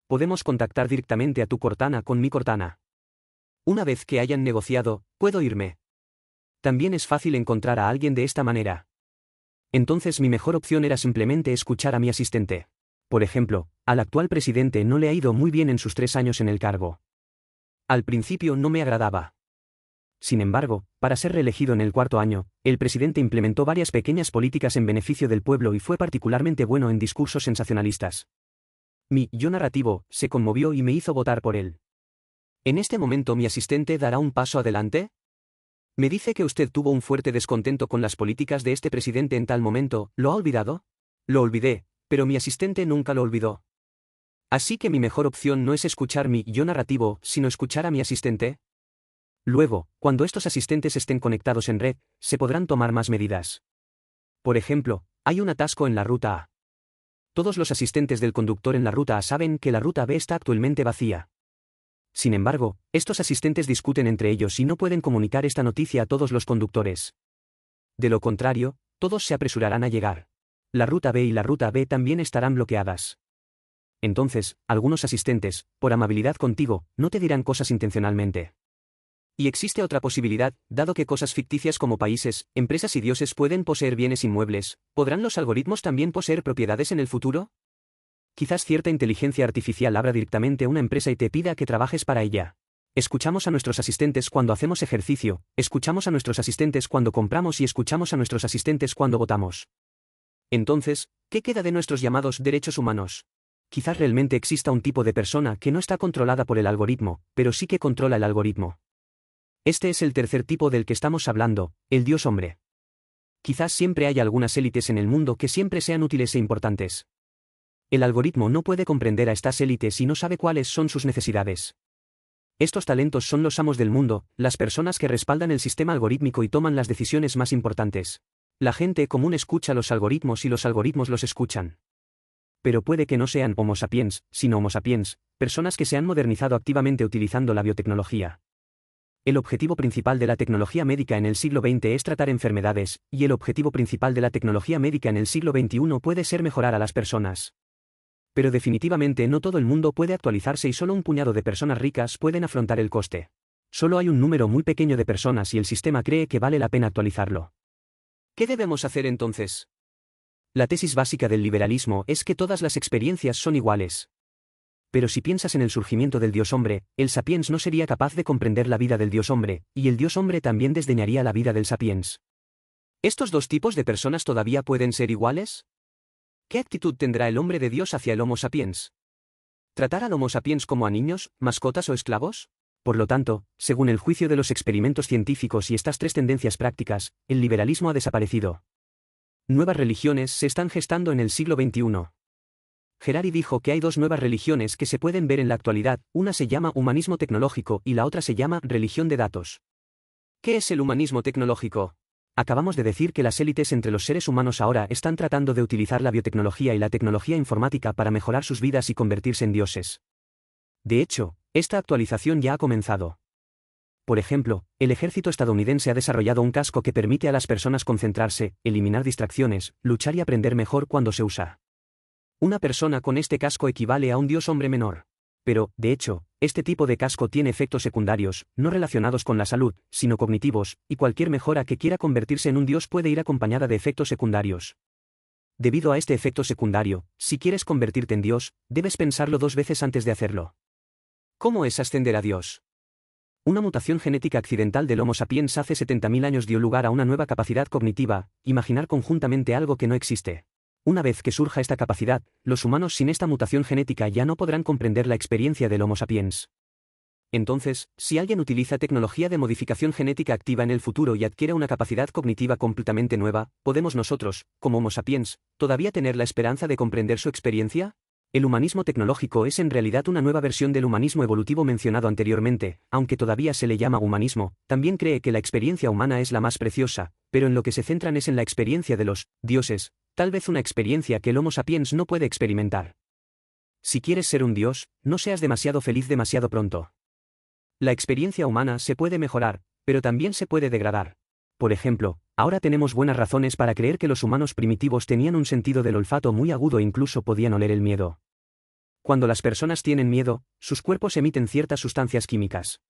Podemos contactar directamente a tu Cortana con mi Cortana. Una vez que hayan negociado, puedo irme. También es fácil encontrar a alguien de esta manera. Entonces mi mejor opción era simplemente escuchar a mi asistente. Por ejemplo, al actual presidente no le ha ido muy bien en sus 3 años en el cargo. Al principio no me agradaba. Sin embargo, para ser reelegido en el 4º año, el presidente implementó varias pequeñas políticas en beneficio del pueblo y fue particularmente bueno en discursos sensacionalistas. Mi yo narrativo se conmovió y me hizo votar por él. ¿En este momento mi asistente dará un paso adelante? Me dice que usted tuvo un fuerte descontento con las políticas de este presidente en tal momento, ¿lo ha olvidado? Lo olvidé, pero mi asistente nunca lo olvidó. Así que mi mejor opción no es escuchar mi yo narrativo, sino escuchar a mi asistente. Luego, cuando estos asistentes estén conectados en red, se podrán tomar más medidas. Por ejemplo, hay un atasco en la ruta A. Todos los asistentes del conductor en la ruta A saben que la ruta B está actualmente vacía. Sin embargo, estos asistentes discuten entre ellos y no pueden comunicar esta noticia a todos los conductores. De lo contrario, todos se apresurarán a llegar. La ruta B y la ruta B también estarán bloqueadas. Entonces, algunos asistentes, por amabilidad contigo, no te dirán cosas intencionalmente. Y existe otra posibilidad, dado que cosas ficticias como países, empresas y dioses pueden poseer bienes inmuebles, ¿podrán los algoritmos también poseer propiedades en el futuro? Quizás cierta inteligencia artificial abra directamente una empresa y te pida que trabajes para ella. Escuchamos a nuestros asistentes cuando hacemos ejercicio, escuchamos a nuestros asistentes cuando compramos y escuchamos a nuestros asistentes cuando votamos. Entonces, ¿qué queda de nuestros llamados derechos humanos? Quizás realmente exista un tipo de persona que no está controlada por el algoritmo, pero sí que controla el algoritmo. Este es el tercer tipo del que estamos hablando, el Dios hombre. Quizás siempre haya algunas élites en el mundo que siempre sean útiles e importantes. El algoritmo no puede comprender a estas élites y no sabe cuáles son sus necesidades. Estos talentos son los amos del mundo, las personas que respaldan el sistema algorítmico y toman las decisiones más importantes. La gente común escucha los algoritmos y los algoritmos los escuchan. Pero puede que no sean Homo sapiens, sino Homo sapiens, personas que se han modernizado activamente utilizando la biotecnología. El objetivo principal de la tecnología médica en el siglo XX es tratar enfermedades, y el objetivo principal de la tecnología médica en el siglo XXI puede ser mejorar a las personas. Pero definitivamente no todo el mundo puede actualizarse y solo un puñado de personas ricas pueden afrontar el coste. Solo hay un número muy pequeño de personas y el sistema cree que vale la pena actualizarlo. ¿Qué debemos hacer entonces? La tesis básica del liberalismo es que todas las experiencias son iguales. Pero si piensas en el surgimiento del Dios hombre, el sapiens no sería capaz de comprender la vida del Dios hombre, y el Dios hombre también desdeñaría la vida del sapiens. ¿Estos dos tipos de personas todavía pueden ser iguales? ¿Qué actitud tendrá el hombre de Dios hacia el Homo sapiens? ¿Tratar al Homo sapiens como a niños, mascotas o esclavos? Por lo tanto, según el juicio de los experimentos científicos y estas tres tendencias prácticas, el liberalismo ha desaparecido. Nuevas religiones se están gestando en el siglo XXI. Harari dijo que hay dos nuevas religiones que se pueden ver en la actualidad, una se llama humanismo tecnológico y la otra se llama religión de datos. ¿Qué es el humanismo tecnológico? Acabamos de decir que las élites entre los seres humanos ahora están tratando de utilizar la biotecnología y la tecnología informática para mejorar sus vidas y convertirse en dioses. De hecho, esta actualización ya ha comenzado. Por ejemplo, el ejército estadounidense ha desarrollado un casco que permite a las personas concentrarse, eliminar distracciones, luchar y aprender mejor cuando se usa. Una persona con este casco equivale a un dios hombre menor. Pero, de hecho, este tipo de casco tiene efectos secundarios, no relacionados con la salud, sino cognitivos, y cualquier mejora que quiera convertirse en un dios puede ir acompañada de efectos secundarios. Debido a este efecto secundario, si quieres convertirte en dios, debes pensarlo dos veces antes de hacerlo. ¿Cómo es ascender a Dios? Una mutación genética accidental del Homo sapiens hace 70.000 años dio lugar a una nueva capacidad cognitiva, imaginar conjuntamente algo que no existe. Una vez que surja esta capacidad, los humanos sin esta mutación genética ya no podrán comprender la experiencia del Homo sapiens. Entonces, si alguien utiliza tecnología de modificación genética activa en el futuro y adquiere una capacidad cognitiva completamente nueva, ¿podemos nosotros, como Homo sapiens, todavía tener la esperanza de comprender su experiencia? El humanismo tecnológico es en realidad una nueva versión del humanismo evolutivo mencionado anteriormente, aunque todavía se le llama humanismo, también cree que la experiencia humana es la más preciosa, pero en lo que se centran es en la experiencia de los dioses, tal vez una experiencia que el Homo sapiens no puede experimentar. Si quieres ser un dios, no seas demasiado feliz demasiado pronto. La experiencia humana se puede mejorar, pero también se puede degradar. Por ejemplo, ahora tenemos buenas razones para creer que los humanos primitivos tenían un sentido del olfato muy agudo e incluso podían oler el miedo. Cuando las personas tienen miedo, sus cuerpos emiten ciertas sustancias químicas.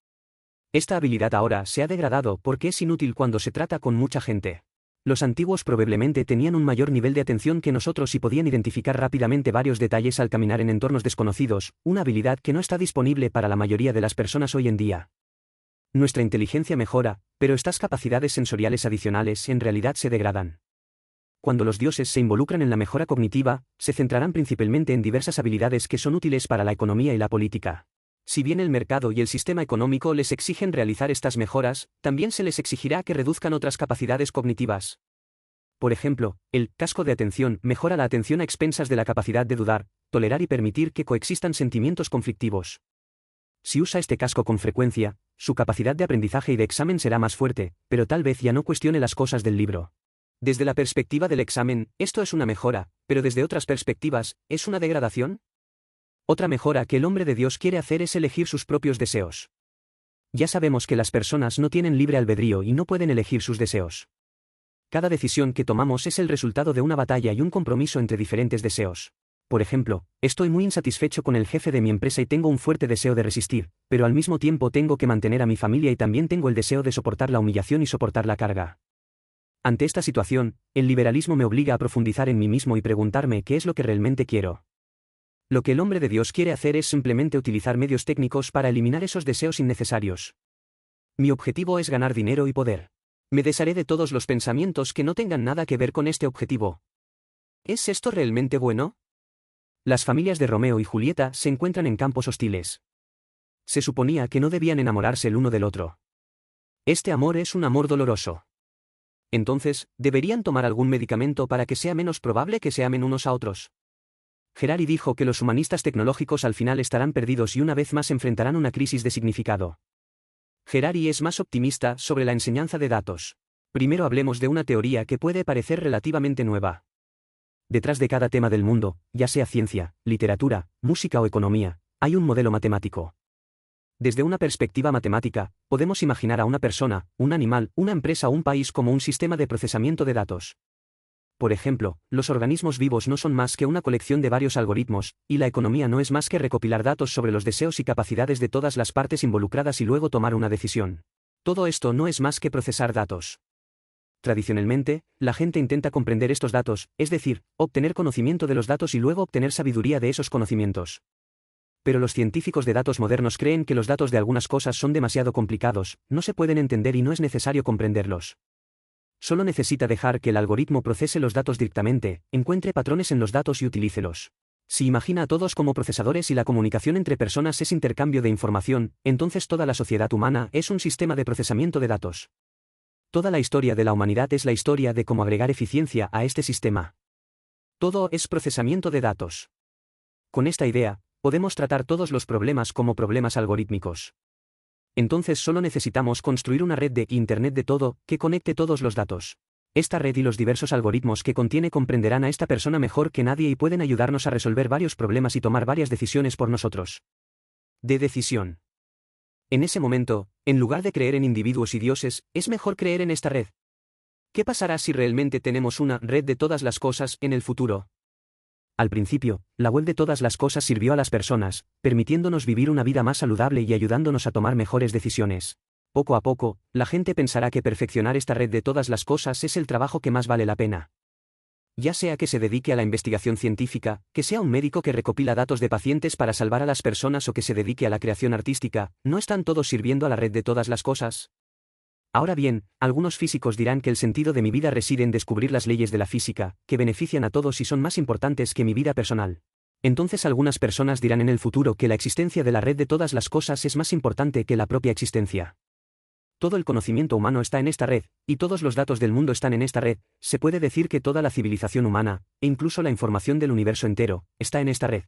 Esta habilidad ahora se ha degradado porque es inútil cuando se trata con mucha gente. Los antiguos probablemente tenían un mayor nivel de atención que nosotros y podían identificar rápidamente varios detalles al caminar en entornos desconocidos, una habilidad que no está disponible para la mayoría de las personas hoy en día. Nuestra inteligencia mejora, pero estas capacidades sensoriales adicionales en realidad se degradan. Cuando los dioses se involucran en la mejora cognitiva, se centrarán principalmente en diversas habilidades que son útiles para la economía y la política. Si bien el mercado y el sistema económico les exigen realizar estas mejoras, también se les exigirá que reduzcan otras capacidades cognitivas. Por ejemplo, el casco de atención mejora la atención a expensas de la capacidad de dudar, tolerar y permitir que coexistan sentimientos conflictivos. Si usa este casco con frecuencia, su capacidad de aprendizaje y de examen será más fuerte, pero tal vez ya no cuestione las cosas del libro. Desde la perspectiva del examen, esto es una mejora, pero desde otras perspectivas, ¿es una degradación? Otra mejora que el hombre de Dios quiere hacer es elegir sus propios deseos. Ya sabemos que las personas no tienen libre albedrío y no pueden elegir sus deseos. Cada decisión que tomamos es el resultado de una batalla y un compromiso entre diferentes deseos. Por ejemplo, estoy muy insatisfecho con el jefe de mi empresa y tengo un fuerte deseo de resistir, pero al mismo tiempo tengo que mantener a mi familia y también tengo el deseo de soportar la humillación y soportar la carga. Ante esta situación, el liberalismo me obliga a profundizar en mí mismo y preguntarme qué es lo que realmente quiero. Lo que el hombre de Dios quiere hacer es simplemente utilizar medios técnicos para eliminar esos deseos innecesarios. Mi objetivo es ganar dinero y poder. Me desharé de todos los pensamientos que no tengan nada que ver con este objetivo. ¿Es esto realmente bueno? Las familias de Romeo y Julieta se encuentran en campos hostiles. Se suponía que no debían enamorarse el uno del otro. Este amor es un amor doloroso. Entonces, ¿deberían tomar algún medicamento para que sea menos probable que se amen unos a otros? Harari dijo que los humanistas tecnológicos al final estarán perdidos y una vez más enfrentarán una crisis de significado. Harari es más optimista sobre la enseñanza de datos. Primero hablemos de una teoría que puede parecer relativamente nueva. Detrás de cada tema del mundo, ya sea ciencia, literatura, música o economía, hay un modelo matemático. Desde una perspectiva matemática, podemos imaginar a una persona, un animal, una empresa o un país como un sistema de procesamiento de datos. Por ejemplo, los organismos vivos no son más que una colección de varios algoritmos, y la economía no es más que recopilar datos sobre los deseos y capacidades de todas las partes involucradas y luego tomar una decisión. Todo esto no es más que procesar datos. Tradicionalmente, la gente intenta comprender estos datos, es decir, obtener conocimiento de los datos y luego obtener sabiduría de esos conocimientos. Pero los científicos de datos modernos creen que los datos de algunas cosas son demasiado complicados, no se pueden entender y no es necesario comprenderlos. Solo necesita dejar que el algoritmo procese los datos directamente, encuentre patrones en los datos y utilícelos. Si imagina a todos como procesadores y la comunicación entre personas es intercambio de información, entonces toda la sociedad humana es un sistema de procesamiento de datos. Toda la historia de la humanidad es la historia de cómo agregar eficiencia a este sistema. Todo es procesamiento de datos. Con esta idea, podemos tratar todos los problemas como problemas algorítmicos. Entonces solo necesitamos construir una red de Internet de todo, que conecte todos los datos. Esta red y los diversos algoritmos que contiene comprenderán a esta persona mejor que nadie y pueden ayudarnos a resolver varios problemas y tomar varias decisiones por nosotros. De decisión. En ese momento, en lugar de creer en individuos y dioses, es mejor creer en esta red. ¿Qué pasará si realmente tenemos una red de todas las cosas en el futuro? Al principio, la web de todas las cosas sirvió a las personas, permitiéndonos vivir una vida más saludable y ayudándonos a tomar mejores decisiones. Poco a poco, la gente pensará que perfeccionar esta red de todas las cosas es el trabajo que más vale la pena. Ya sea que se dedique a la investigación científica, que sea un médico que recopila datos de pacientes para salvar a las personas o que se dedique a la creación artística, ¿no están todos sirviendo a la red de todas las cosas? Ahora bien, algunos físicos dirán que el sentido de mi vida reside en descubrir las leyes de la física, que benefician a todos y son más importantes que mi vida personal. Entonces algunas personas dirán en el futuro que la existencia de la red de todas las cosas es más importante que la propia existencia. Todo el conocimiento humano está en esta red, y todos los datos del mundo están en esta red, se puede decir que toda la civilización humana, e incluso la información del universo entero, está en esta red.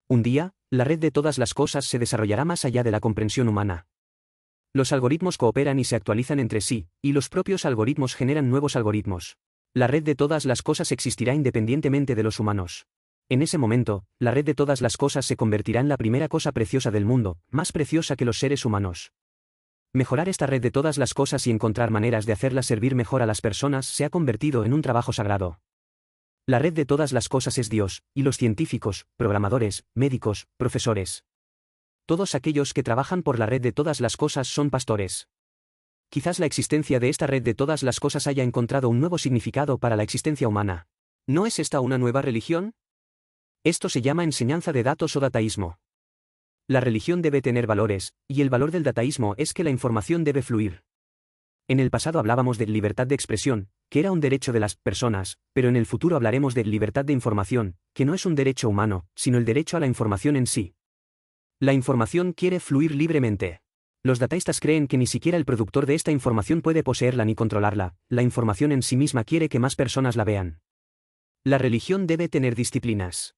Un día, la red de todas las cosas se desarrollará más allá de la comprensión humana. Los algoritmos cooperan y se actualizan entre sí, y los propios algoritmos generan nuevos algoritmos. La red de todas las cosas existirá independientemente de los humanos. En ese momento, la red de todas las cosas se convertirá en la primera cosa preciosa del mundo, más preciosa que los seres humanos. Mejorar esta red de todas las cosas y encontrar maneras de hacerlas servir mejor a las personas se ha convertido en un trabajo sagrado. La red de todas las cosas es Dios, y los científicos, programadores, médicos, profesores. Todos aquellos que trabajan por la red de todas las cosas son pastores. Quizás la existencia de esta red de todas las cosas haya encontrado un nuevo significado para la existencia humana. ¿No es esta una nueva religión? Esto se llama enseñanza de datos o dataísmo. La religión debe tener valores, y el valor del dataísmo es que la información debe fluir. En el pasado hablábamos de libertad de expresión, que era un derecho de las personas, pero en el futuro hablaremos de libertad de información, que no es un derecho humano, sino el derecho a la información en sí. La información quiere fluir libremente. Los dataístas creen que ni siquiera el productor de esta información puede poseerla ni controlarla, la información en sí misma quiere que más personas la vean. La religión debe tener disciplinas.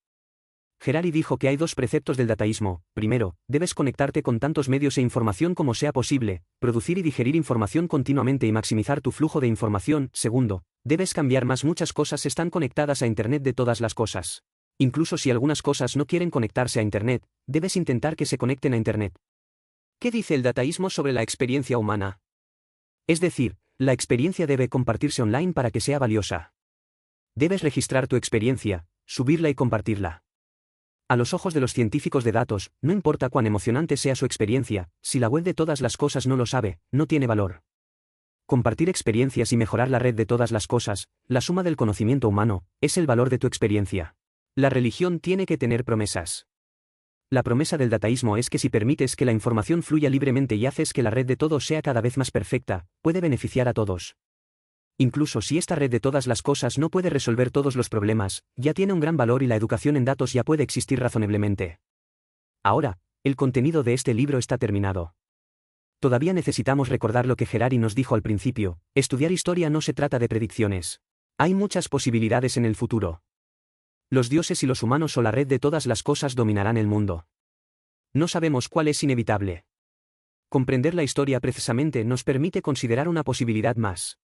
Harari dijo que hay dos preceptos del dataísmo. Primero, debes conectarte con tantos medios e información como sea posible, producir y digerir información continuamente y maximizar tu flujo de información. Segundo, debes cambiar más. Muchas cosas están conectadas a Internet de todas las cosas. Incluso si algunas cosas no quieren conectarse a Internet, debes intentar que se conecten a Internet. ¿Qué dice el dataísmo sobre la experiencia humana? Es decir, la experiencia debe compartirse online para que sea valiosa. Debes registrar tu experiencia, subirla y compartirla. A los ojos de los científicos de datos, no importa cuán emocionante sea su experiencia, si la web de todas las cosas no lo sabe, no tiene valor. Compartir experiencias y mejorar la red de todas las cosas, la suma del conocimiento humano, es el valor de tu experiencia. La religión tiene que tener promesas. La promesa del dataísmo es que si permites que la información fluya libremente y haces que la red de todos sea cada vez más perfecta, puede beneficiar a todos. Incluso si esta red de todas las cosas no puede resolver todos los problemas, ya tiene un gran valor y la educación en datos ya puede existir razonablemente. Ahora, el contenido de este libro está terminado. Todavía necesitamos recordar lo que Harari nos dijo al principio: estudiar historia no se trata de predicciones. Hay muchas posibilidades en el futuro. Los dioses y los humanos o la red de todas las cosas dominarán el mundo. No sabemos cuál es inevitable. Comprender la historia precisamente nos permite considerar una posibilidad más.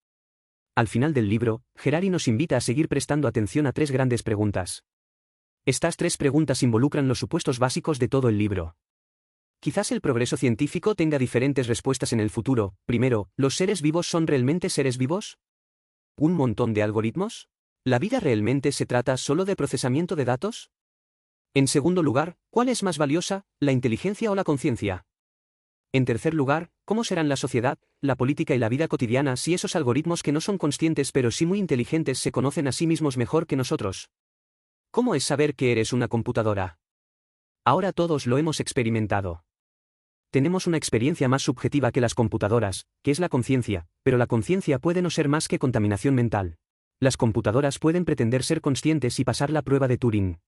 Al final del libro, Harari nos invita a seguir prestando atención a tres grandes preguntas. Estas tres preguntas involucran los supuestos básicos de todo el libro. Quizás el progreso científico tenga diferentes respuestas en el futuro. Primero, ¿los seres vivos son realmente seres vivos? ¿Un montón de algoritmos? ¿La vida realmente se trata solo de procesamiento de datos? En segundo lugar, ¿cuál es más valiosa, la inteligencia o la conciencia? En tercer lugar, ¿cómo serán la sociedad, la política y la vida cotidiana si esos algoritmos que no son conscientes pero sí muy inteligentes se conocen a sí mismos mejor que nosotros? ¿Cómo es saber que eres una computadora? Ahora todos lo hemos experimentado. Tenemos una experiencia más subjetiva que las computadoras, que es la conciencia, pero la conciencia puede no ser más que contaminación mental. Las computadoras pueden pretender ser conscientes y pasar la prueba de Turing.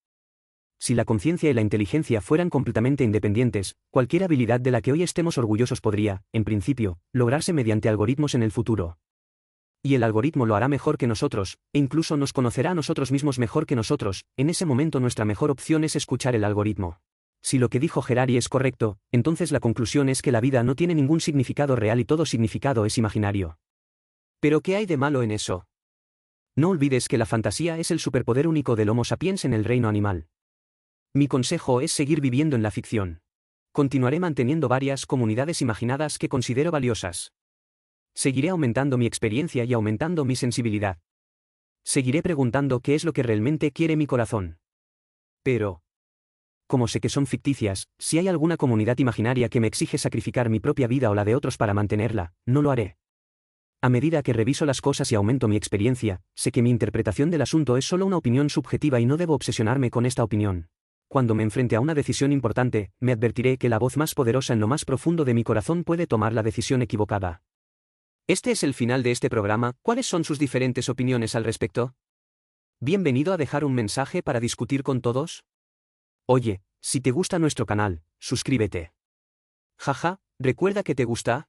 Si la conciencia y la inteligencia fueran completamente independientes, cualquier habilidad de la que hoy estemos orgullosos podría, en principio, lograrse mediante algoritmos en el futuro. Y el algoritmo lo hará mejor que nosotros, e incluso nos conocerá a nosotros mismos mejor que nosotros. En ese momento nuestra mejor opción es escuchar el algoritmo. Si lo que dijo Harari es correcto, entonces la conclusión es que la vida no tiene ningún significado real y todo significado es imaginario. ¿Pero qué hay de malo en eso? No olvides que la fantasía es el superpoder único del Homo sapiens en el reino animal. Mi consejo es seguir viviendo en la ficción. Continuaré manteniendo varias comunidades imaginadas que considero valiosas. Seguiré aumentando mi experiencia y aumentando mi sensibilidad. Seguiré preguntando qué es lo que realmente quiere mi corazón. Pero, como sé que son ficticias, si hay alguna comunidad imaginaria que me exige sacrificar mi propia vida o la de otros para mantenerla, no lo haré. A medida que reviso las cosas y aumento mi experiencia, sé que mi interpretación del asunto es solo una opinión subjetiva y no debo obsesionarme con esta opinión. Cuando me enfrente a una decisión importante, me advertiré que la voz más poderosa en lo más profundo de mi corazón puede tomar la decisión equivocada. Este es el final de este programa. ¿Cuáles son sus diferentes opiniones al respecto? Bienvenido a dejar un mensaje para discutir con todos. Oye, si te gusta nuestro canal, suscríbete. Jaja, ¿recuerda que te gusta?